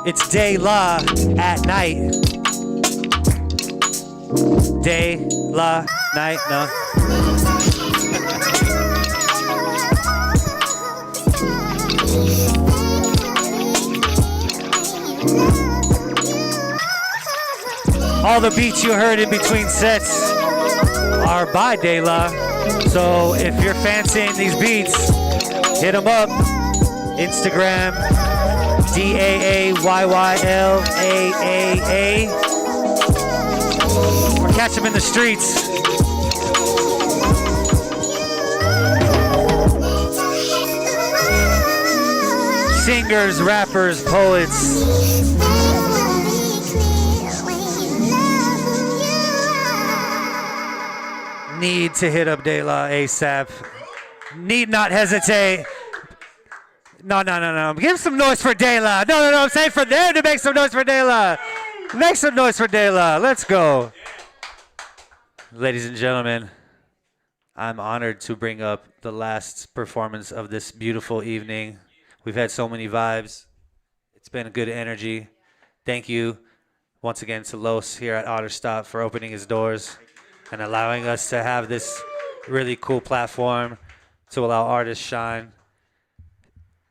It's Dayla at night. Dayla night, no. All the beats you heard in between sets are by Dayla. So if you're fancying these beats, hit them up. Instagram, DAAYYLAAA. Or catch them in the streets. Singers, rappers, poets. Need to hit up Dayla ASAP. Need not hesitate. No. Give some noise for Dayla. No. I'm saying for them to make some noise for Dayla. Make some noise for Dayla. Let's go. Ladies and gentlemen, I'm honored to bring up the last performance of this beautiful evening. We've had so many vibes. It's been a good energy. Thank you once again to Los here at Otterstop for opening his doors and allowing us to have this really cool platform to allow artists shine.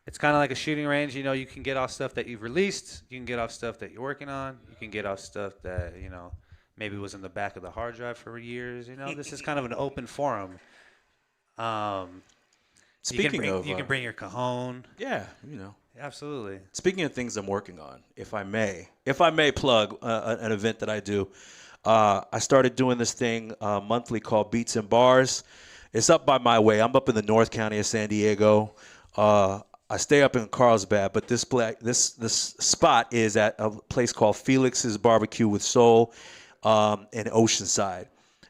It's kind of like a shooting range. You know, you can get off stuff that you've released. You can get off stuff that you're working on. You can get off stuff that, you know, maybe was in the back of the hard drive for years. You know, this is kind of an open forum. Speaking of, you can bring your cajon. Yeah, you know. Absolutely. Speaking of things I'm working on, if I may plug an event that I do. I started doing this thing monthly called Beats and Bars. It's up by my way. I'm up in the North County of San Diego. I stay up in Carlsbad, but this spot is at a place called Felix's Barbecue with Soul in Oceanside.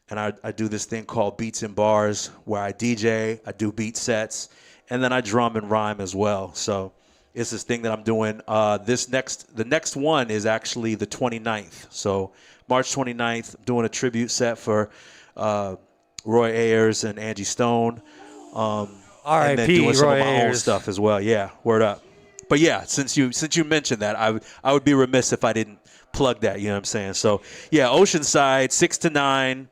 And I do this thing called Beats and Bars where I DJ, I do beat sets, and then I drum and rhyme as well. So it's this thing that I'm doing. The next one is actually the 29th. So March 29th, I'm doing a tribute set for Roy Ayers and Angie Stone. And then doing some of my own stuff as well. Yeah, word up. But yeah, since you mentioned that, I would be remiss if I didn't plug that. You know what I'm saying? So yeah, Oceanside, 6 to 9,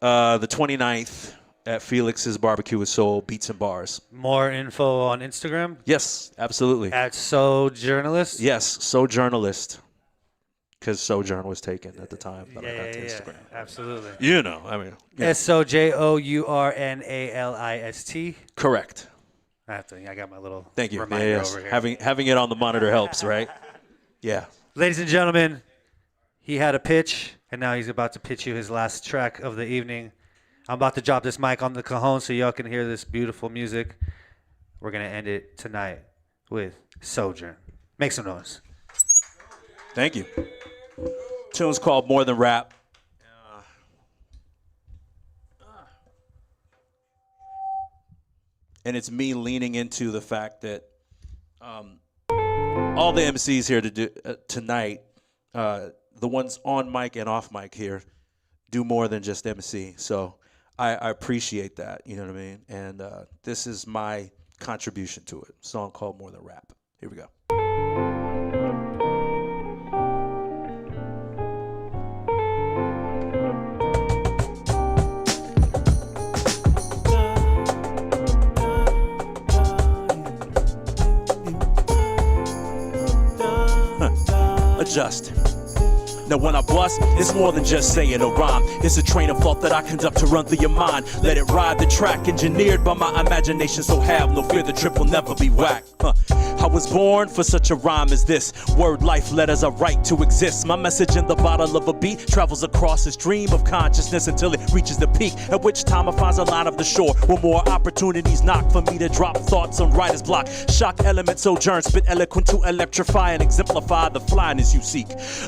the 29th at Felix's Barbecue with Soul, Beats and Bars. More info on Instagram? Yes, absolutely. At Sojournalist? Yes, Sojournalist. Because Sojourn was taken at the time that I got to Instagram. Absolutely. You know, I mean. Yeah. SOJOURNALIST. Correct. I got my little Thank you. reminder over here. Having it on the monitor helps, right? Yeah. Ladies and gentlemen, he had a pitch, and now he's about to pitch you his last track of the evening. I'm about to drop this mic on the cajon so y'all can hear this beautiful music. We're going to end it tonight with Sojourn. Make some noise. Thank you. Tune's called More Than Rap. And it's me leaning into the fact that all the MCs here tonight, the ones on mic and off mic here, do more than just MC. So I appreciate that, you know what I mean? And this is my contribution to it. A song called More Than Rap. Here we go. Adjust. Now when I bust, it's more than just saying a rhyme. It's a train of thought that I conduct to run through your mind. Let it ride the track, engineered by my imagination. So have no fear, the trip will never be whack. I was born for such a rhyme as this. Word life letters are right to exist. My message in the bottle of a beat travels across the stream of consciousness until it reaches the peak, at which time I find a line of the shore where more opportunities knock for me to drop thoughts on writer's block. Shock element sojourn, spit eloquent to electrify and exemplify the flyness you seek.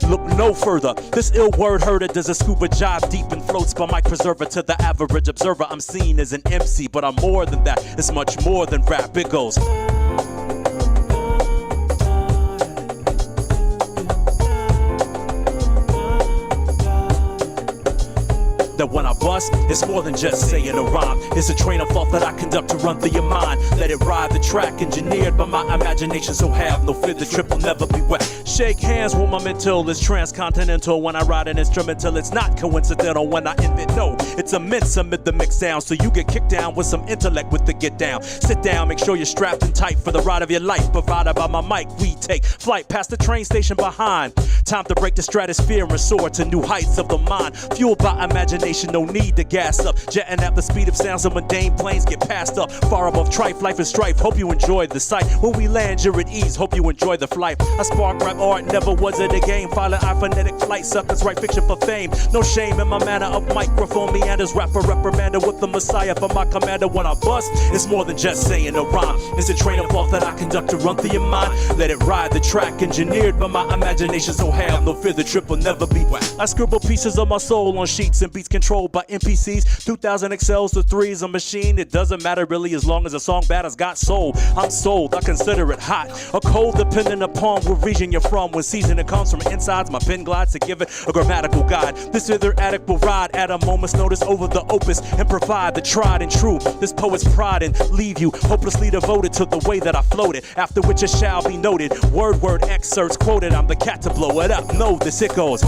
Look no further. This ill word herder does a scuba dive deep and floats by mic preserver to the average observer. I'm seen as an MC, but I'm more than that. It's much more than rap. It goes. That when I bust, it's more than just saying a rhyme. It's a train of thought that I conduct to run through your mind. Let it ride the track, engineered by my imagination. So have no fear, the trip will never be wet. Shake hands with my mental, it's transcontinental. When I ride an instrumental, it's not coincidental. When I invent, no, it's immense amid the mix sound. So you get kicked down with some intellect with the get down. Sit down, make sure you're strapped and tight for the ride of your life. Provided by my mic, we take flight past the train station behind. Time to break the stratosphere and soar to new heights of the mind. Fueled by imagination, no need to gas up. Jetting at the speed of sound, so mundane planes get passed up. Far above trife, life is strife. Hope you enjoy the sight. When we land, you're at ease. Hope you enjoy the flight. I spark rap art, never was it a game. Filing I phonetic flight, suckers write fiction for fame. No shame in my manner of microphone meanders. Rapper reprimander with the messiah for my commander. When I bust, it's more than just saying a rhyme. It's a train of thought that I conduct to run through your mind. Let it ride the track, engineered by my imagination. So have no fear, the trip will never be whack. I scribble pieces of my soul on sheets and beats controlled by NPCs. 2000 XLs to 3's a machine. It doesn't matter really as long as a song batter's got soul. I'm sold, I consider it hot or cold depending upon what region you're from. When season it comes from insides, my pen glides to give it a grammatical guide. This hither addict will ride at a moment's notice over the opus and provide the tried and true. This poet's pride and leave you hopelessly devoted to the way that I floated. After which it shall be noted. Word excerpts quoted. I'm the cat to blow it up. Know this, it goes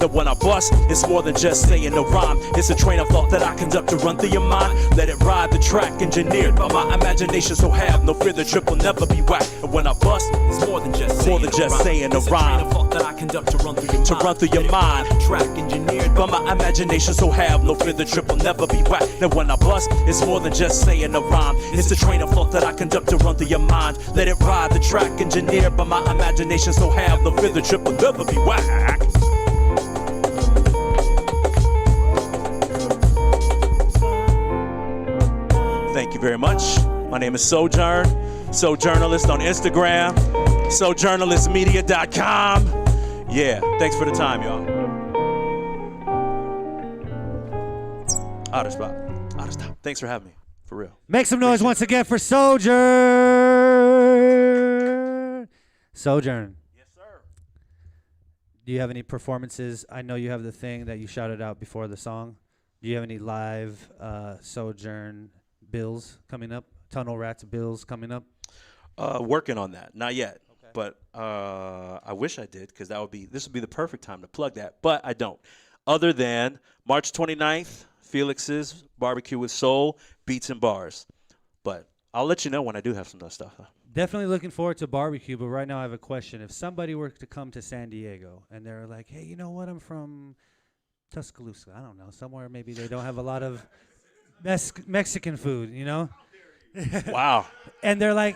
That when I bust, it's more than just saying a rhyme. It's a train of thought that I conduct to run through your mind. Let it ride the track, engineered by my imagination. So have no fear, the trip will never be whack. And when I bust, it's more than just saying a rhyme. It's a train of thought that I conduct to run through your mind. Track engineered by my imagination. So have no fear, the trip will never be whack. And when I bust, it's more than just saying a rhyme. It's a train of thought that I conduct to run through your mind. Let it ride the track, engineered by my imagination. So have no fear, the trip will never be whack. Thank you very much. My name is Sojourn, Sojournalist on Instagram, sojournalistmedia.com. Yeah, thanks for the time, y'all. Out of spot. Thanks for having me, for real. Make some noise once again for Sojourn. Sojourn. Yes, sir. Do you have any performances? I know you have the thing that you shouted out before the song. Do you have any live Sojourn bills coming up? Tunnel Rats bills coming up? Working on that. Not yet. Okay. But I wish I did, because this would be the perfect time to plug that. But I don't. Other than March 29th, Felix's Barbecue with Soul, Beats and Bars. But I'll let you know when I do have some of that stuff. Definitely looking forward to barbecue, but right now I have a question. If somebody were to come to San Diego and they're like, hey, you know what, I'm from Tuscaloosa, I don't know, somewhere maybe they don't have a lot of Mexican food, you know? Wow. And they're like,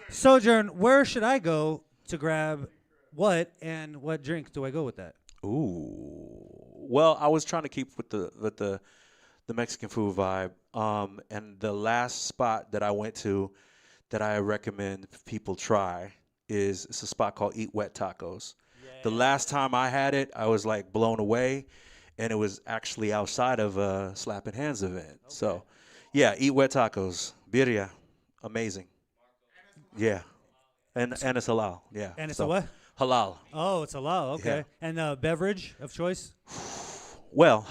Sojourn, where should I go to grab what, and what drink do I go with that? Ooh. Well, I was trying to keep with the the Mexican food vibe. And the last spot that I went to that I recommend people try is it's a spot called Eat Wet Tacos. The last time I had it, I was like blown away, and it was actually outside of a Slapping Hands event. So, yeah, Eat Wet Tacos, birria, amazing. Yeah, and it's halal. Yeah, And it's so, a what? Halal. Oh, it's halal. Okay. Yeah. And beverage of choice? Well,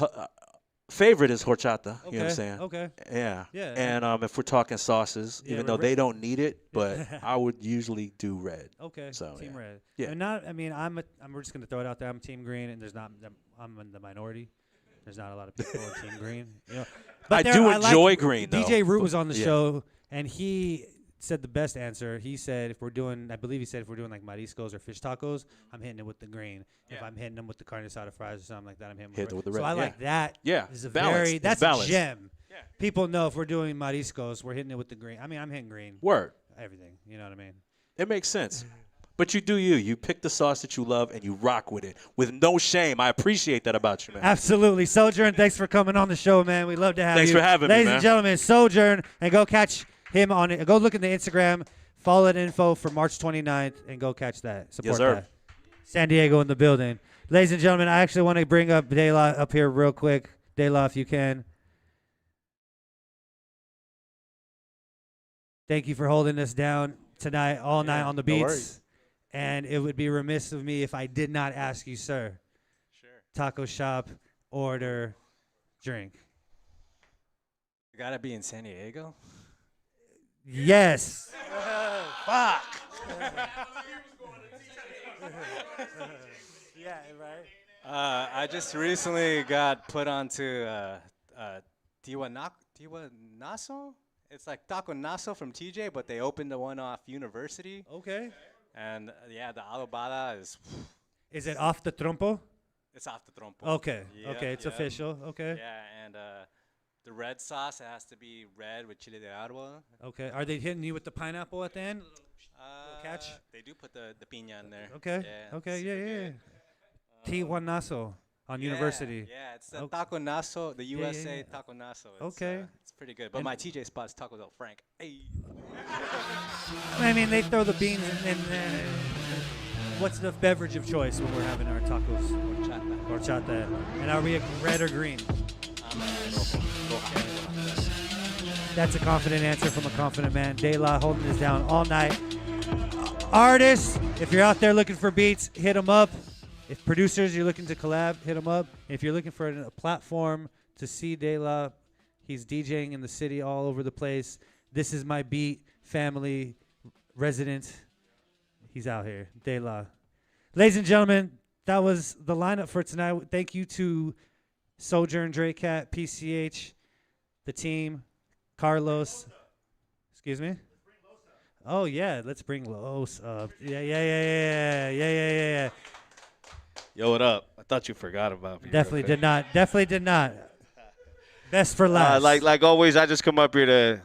favorite is horchata. You know what I'm Okay, saying? okay. Yeah. Yeah. And if we're talking sauces, Yeah, even though they don't need it, but I would usually do red. Okay. So Team yeah. red. Yeah. And we're just gonna throw it out there. I'm team green, and I'm in the minority. There's not a lot of people on team green. You know. I do enjoy green, though. DJ Root was on the Yeah. show, and he said the best answer. He said if we're doing like mariscos or fish tacos, I'm hitting it with the green. If I'm hitting them with the carne asada fries or something like that, I'm hitting Hit it with the red. So I Yeah. like that. Yeah. Is a Balanced. It's that's balanced. a gem. Yeah. People know if we're doing mariscos, we're hitting it with the green. I mean, I'm hitting green. Word. Everything. You know what I mean? It makes sense. But you do you. You pick the sauce that you love and you rock with it with no shame. I appreciate that about you, man. Absolutely. Sojourn, thanks for coming on the show, man. We love to have Thanks you. for having me, Ladies man. and gentlemen, Sojourn, and go catch him on it. Go look at the Instagram, follow that info for March 29th, and go catch that. Support Yes, sir. that. San Diego in the building. Ladies and gentlemen, I actually want to bring up Dayla up here real quick. Dayla, if you can. Thank you for holding us down tonight, all night on the no beats. worries. And it would be remiss of me if I did not ask you, sir. Sure. Taco shop, order, drink. You gotta be in San Diego. Yes. Fuck. Yeah, right. I just recently got put onto Tiwanaso. It's like Taco Naso from TJ, but they opened the one off University. Okay. And yeah, the adobada is. Is it off the trompo? It's off the trompo. Okay. Yeah, Okay, it's yeah. official. Okay. Yeah, and the red sauce has to be red with chile de agua. Okay. Are they hitting you with the pineapple at the end? Little catch? They do put the piña in there. Okay. Yeah, Okay. it's Yeah. super Yeah. good. Tiwanaso on University. Yeah, it's the Okay. Taco Naso, the yeah, USA yeah. Taco Naso. Okay. It's pretty good. But And- my TJ spot is Taco Del Frank. Hey. I mean, they throw the beans in. What's the beverage of choice when we're having our tacos? Horchata. And are we a red or green? That's a confident answer from a confident man. Dayla holding this down all night. Artists, if you're out there looking for beats, hit them up. If producers, you're looking to collab, hit them up. If you're looking for a platform to see Dayla, he's DJing in the city all over the place. This is my beat family resident. He's out here. Dayla. Ladies and gentlemen, that was the lineup for tonight. Thank you to Sojourn, Drecat, PCH, the team, Carlos. Excuse me? Oh, yeah. Let's bring Los up. Yeah. Yo, what up? I thought you forgot about me. Definitely did not. Definitely did not. Best for last. Like always, I just come up here to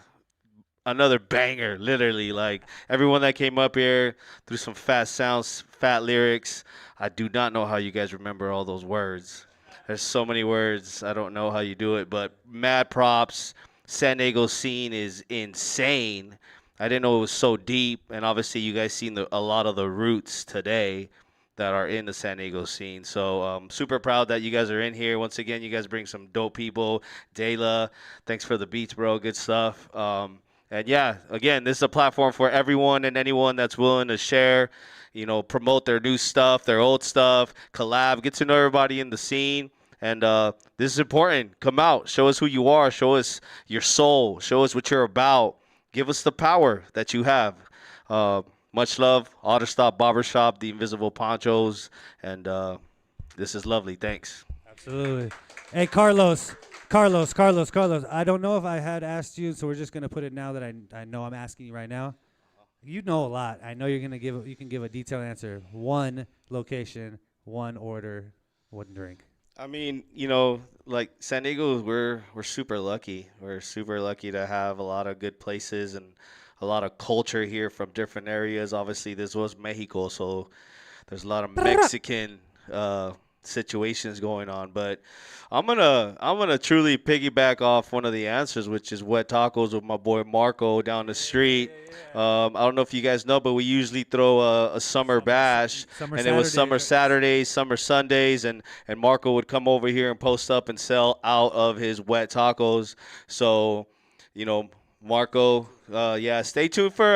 another banger, literally. Like everyone that came up here threw some fat sounds, fat lyrics. I do not know how you guys remember all those words. There's so many words. I don't know how you do it, but mad props. San Diego scene is insane. I didn't know it was so deep, and obviously you guys seen a lot of the roots today that are in the San Diego scene. So super proud that you guys are in here. Once again, you guys bring some dope people. Dayla, thanks for the beats, bro. Good stuff. And yeah, again, this is a platform for everyone and anyone that's willing to share, promote their new stuff, their old stuff, collab, get to know everybody in the scene. And this is important. Come out. Show us who you are. Show us your soul. Show us what you're about. Give us the power that you have. Much love. Autostop Barbershop, The Invisible Ponchos. And this is lovely. Thanks. Absolutely. Hey, Carlos. I don't know if I had asked you, so we're just going to put it now that I know I'm asking you right now. You know a lot. I know you can give a detailed answer. One location, one order, one drink. I mean, like San Diego, we're super lucky. We're super lucky to have a lot of good places and a lot of culture here from different areas. Obviously, this was Mexico, so there's a lot of Mexican situations going on. But I'm gonna truly piggyback off one of the answers, which is wet tacos with my boy Marco down the street. I don't know if you guys know, but we usually throw a summer bash, and it was summer Saturdays, summer Sundays, and Marco would come over here and post up and sell out of his wet tacos. So, you know, Marco, stay tuned for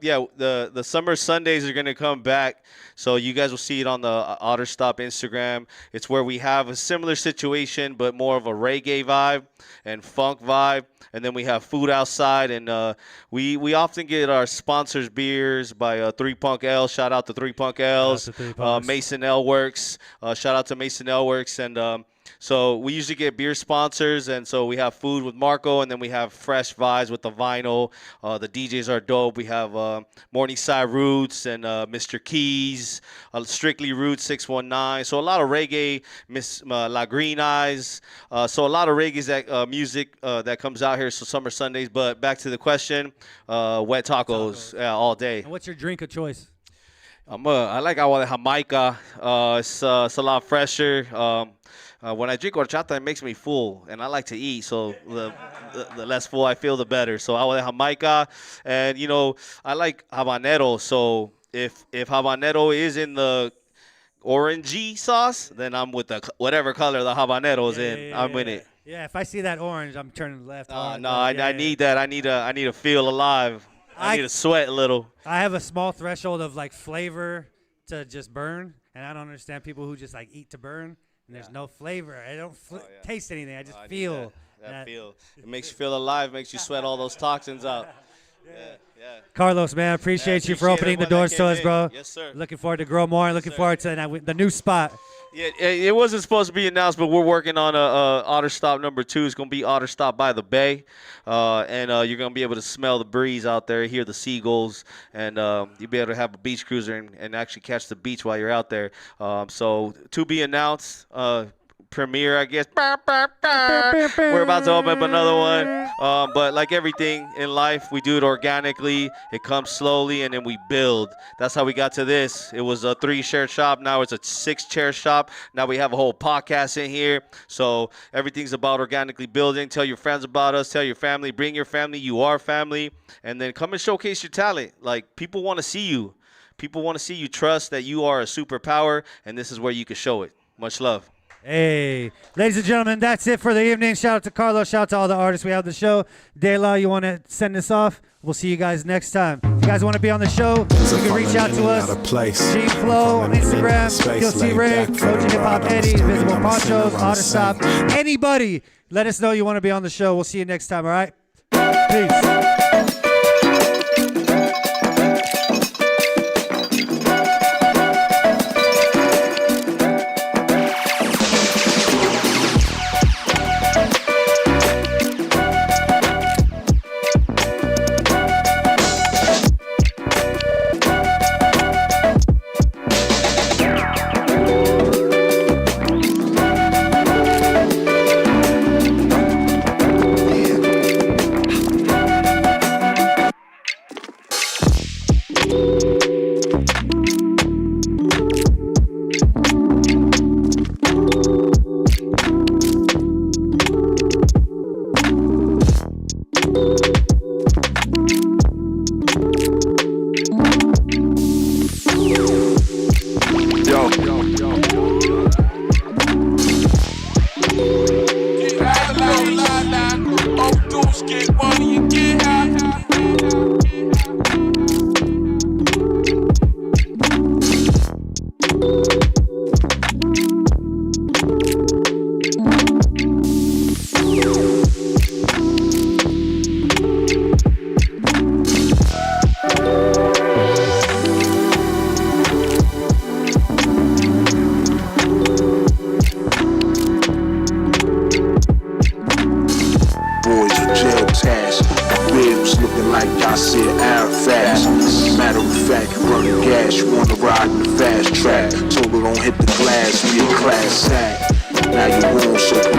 the summer Sundays are gonna come back, so you guys will see it on the Otter Stop Instagram. It's where we have a similar situation, but more of a reggae vibe and funk vibe, and then we have food outside, and we often get our sponsors beers by 3 Punk L. Shout out to 3 Punk L's, Mason L Works. Shout out to Mason L Works, and so we usually get beer sponsors, and so we have food with Marco, and then we have fresh vibes with the vinyl. The DJs are dope. We have Morningside Roots and Mr. Keys, Strictly Roots 619. So a lot of reggae, Miss La Green Eyes. So a lot of reggae music that comes out here. So summer Sundays. But back to the question, wet tacos all day. And what's your drink of choice? I like agua de Jamaica. It's a lot fresher. When I drink horchata, it makes me full, and I like to eat, so the less full I feel, the better. So agua de Jamaica, and you know, I like habanero. So if habanero is in the orangey sauce, then I'm with the whatever color the habanero is in. I'm in it. Yeah, if I see that orange, I'm turning left. I need that. I need to feel alive. I need to sweat a little. I have a small threshold of like flavor to just burn, and I don't understand people who just like eat to burn. And there's no flavor. I don't taste anything. I just feel that feel. It makes you feel alive. Makes you sweat all those toxins out. Yeah. Carlos, man, appreciate you for opening the doors to us, bro. Yes, sir. Looking forward to grow more. Looking forward to the new spot. Yeah, it wasn't supposed to be announced, but we're working on a Otter Stop number 2. It's going to be Otter Stop by the Bay, and you're going to be able to smell the breeze out there, hear the seagulls, and you'll be able to have a beach cruiser and actually catch the beach while you're out there. So to be announced. Premiere, I guess. We're about to open up another one. But like everything in life, we do it organically. It comes slowly, and then we build. That's how we got to this. It was a 3-chair shop. Now it's a 6-chair shop. Now we have a whole podcast in here. So everything's about organically building. Tell your friends about us. Tell your family. Bring your family. You are family. And then come and showcase your talent. Like, people want to see you. People want to see you. Trust that you are a superpower, and this is where you can show it. Much love. Hey, ladies and gentlemen, that's it for the evening. Shout out to Carlos. Shout out to all the artists we have the show. Dayla, you want to send this off? We'll see you guys next time. If you guys want to be on the show, you can reach out to us. Gene Flow on Instagram, QC Ray, Coach Hip Hop Eddie, Invisible Ponchos, Otter Stop. Anybody, let us know you want to be on the show. We'll see you next time, all right? Peace. Don't hit the glass, be a class act. Now you home, so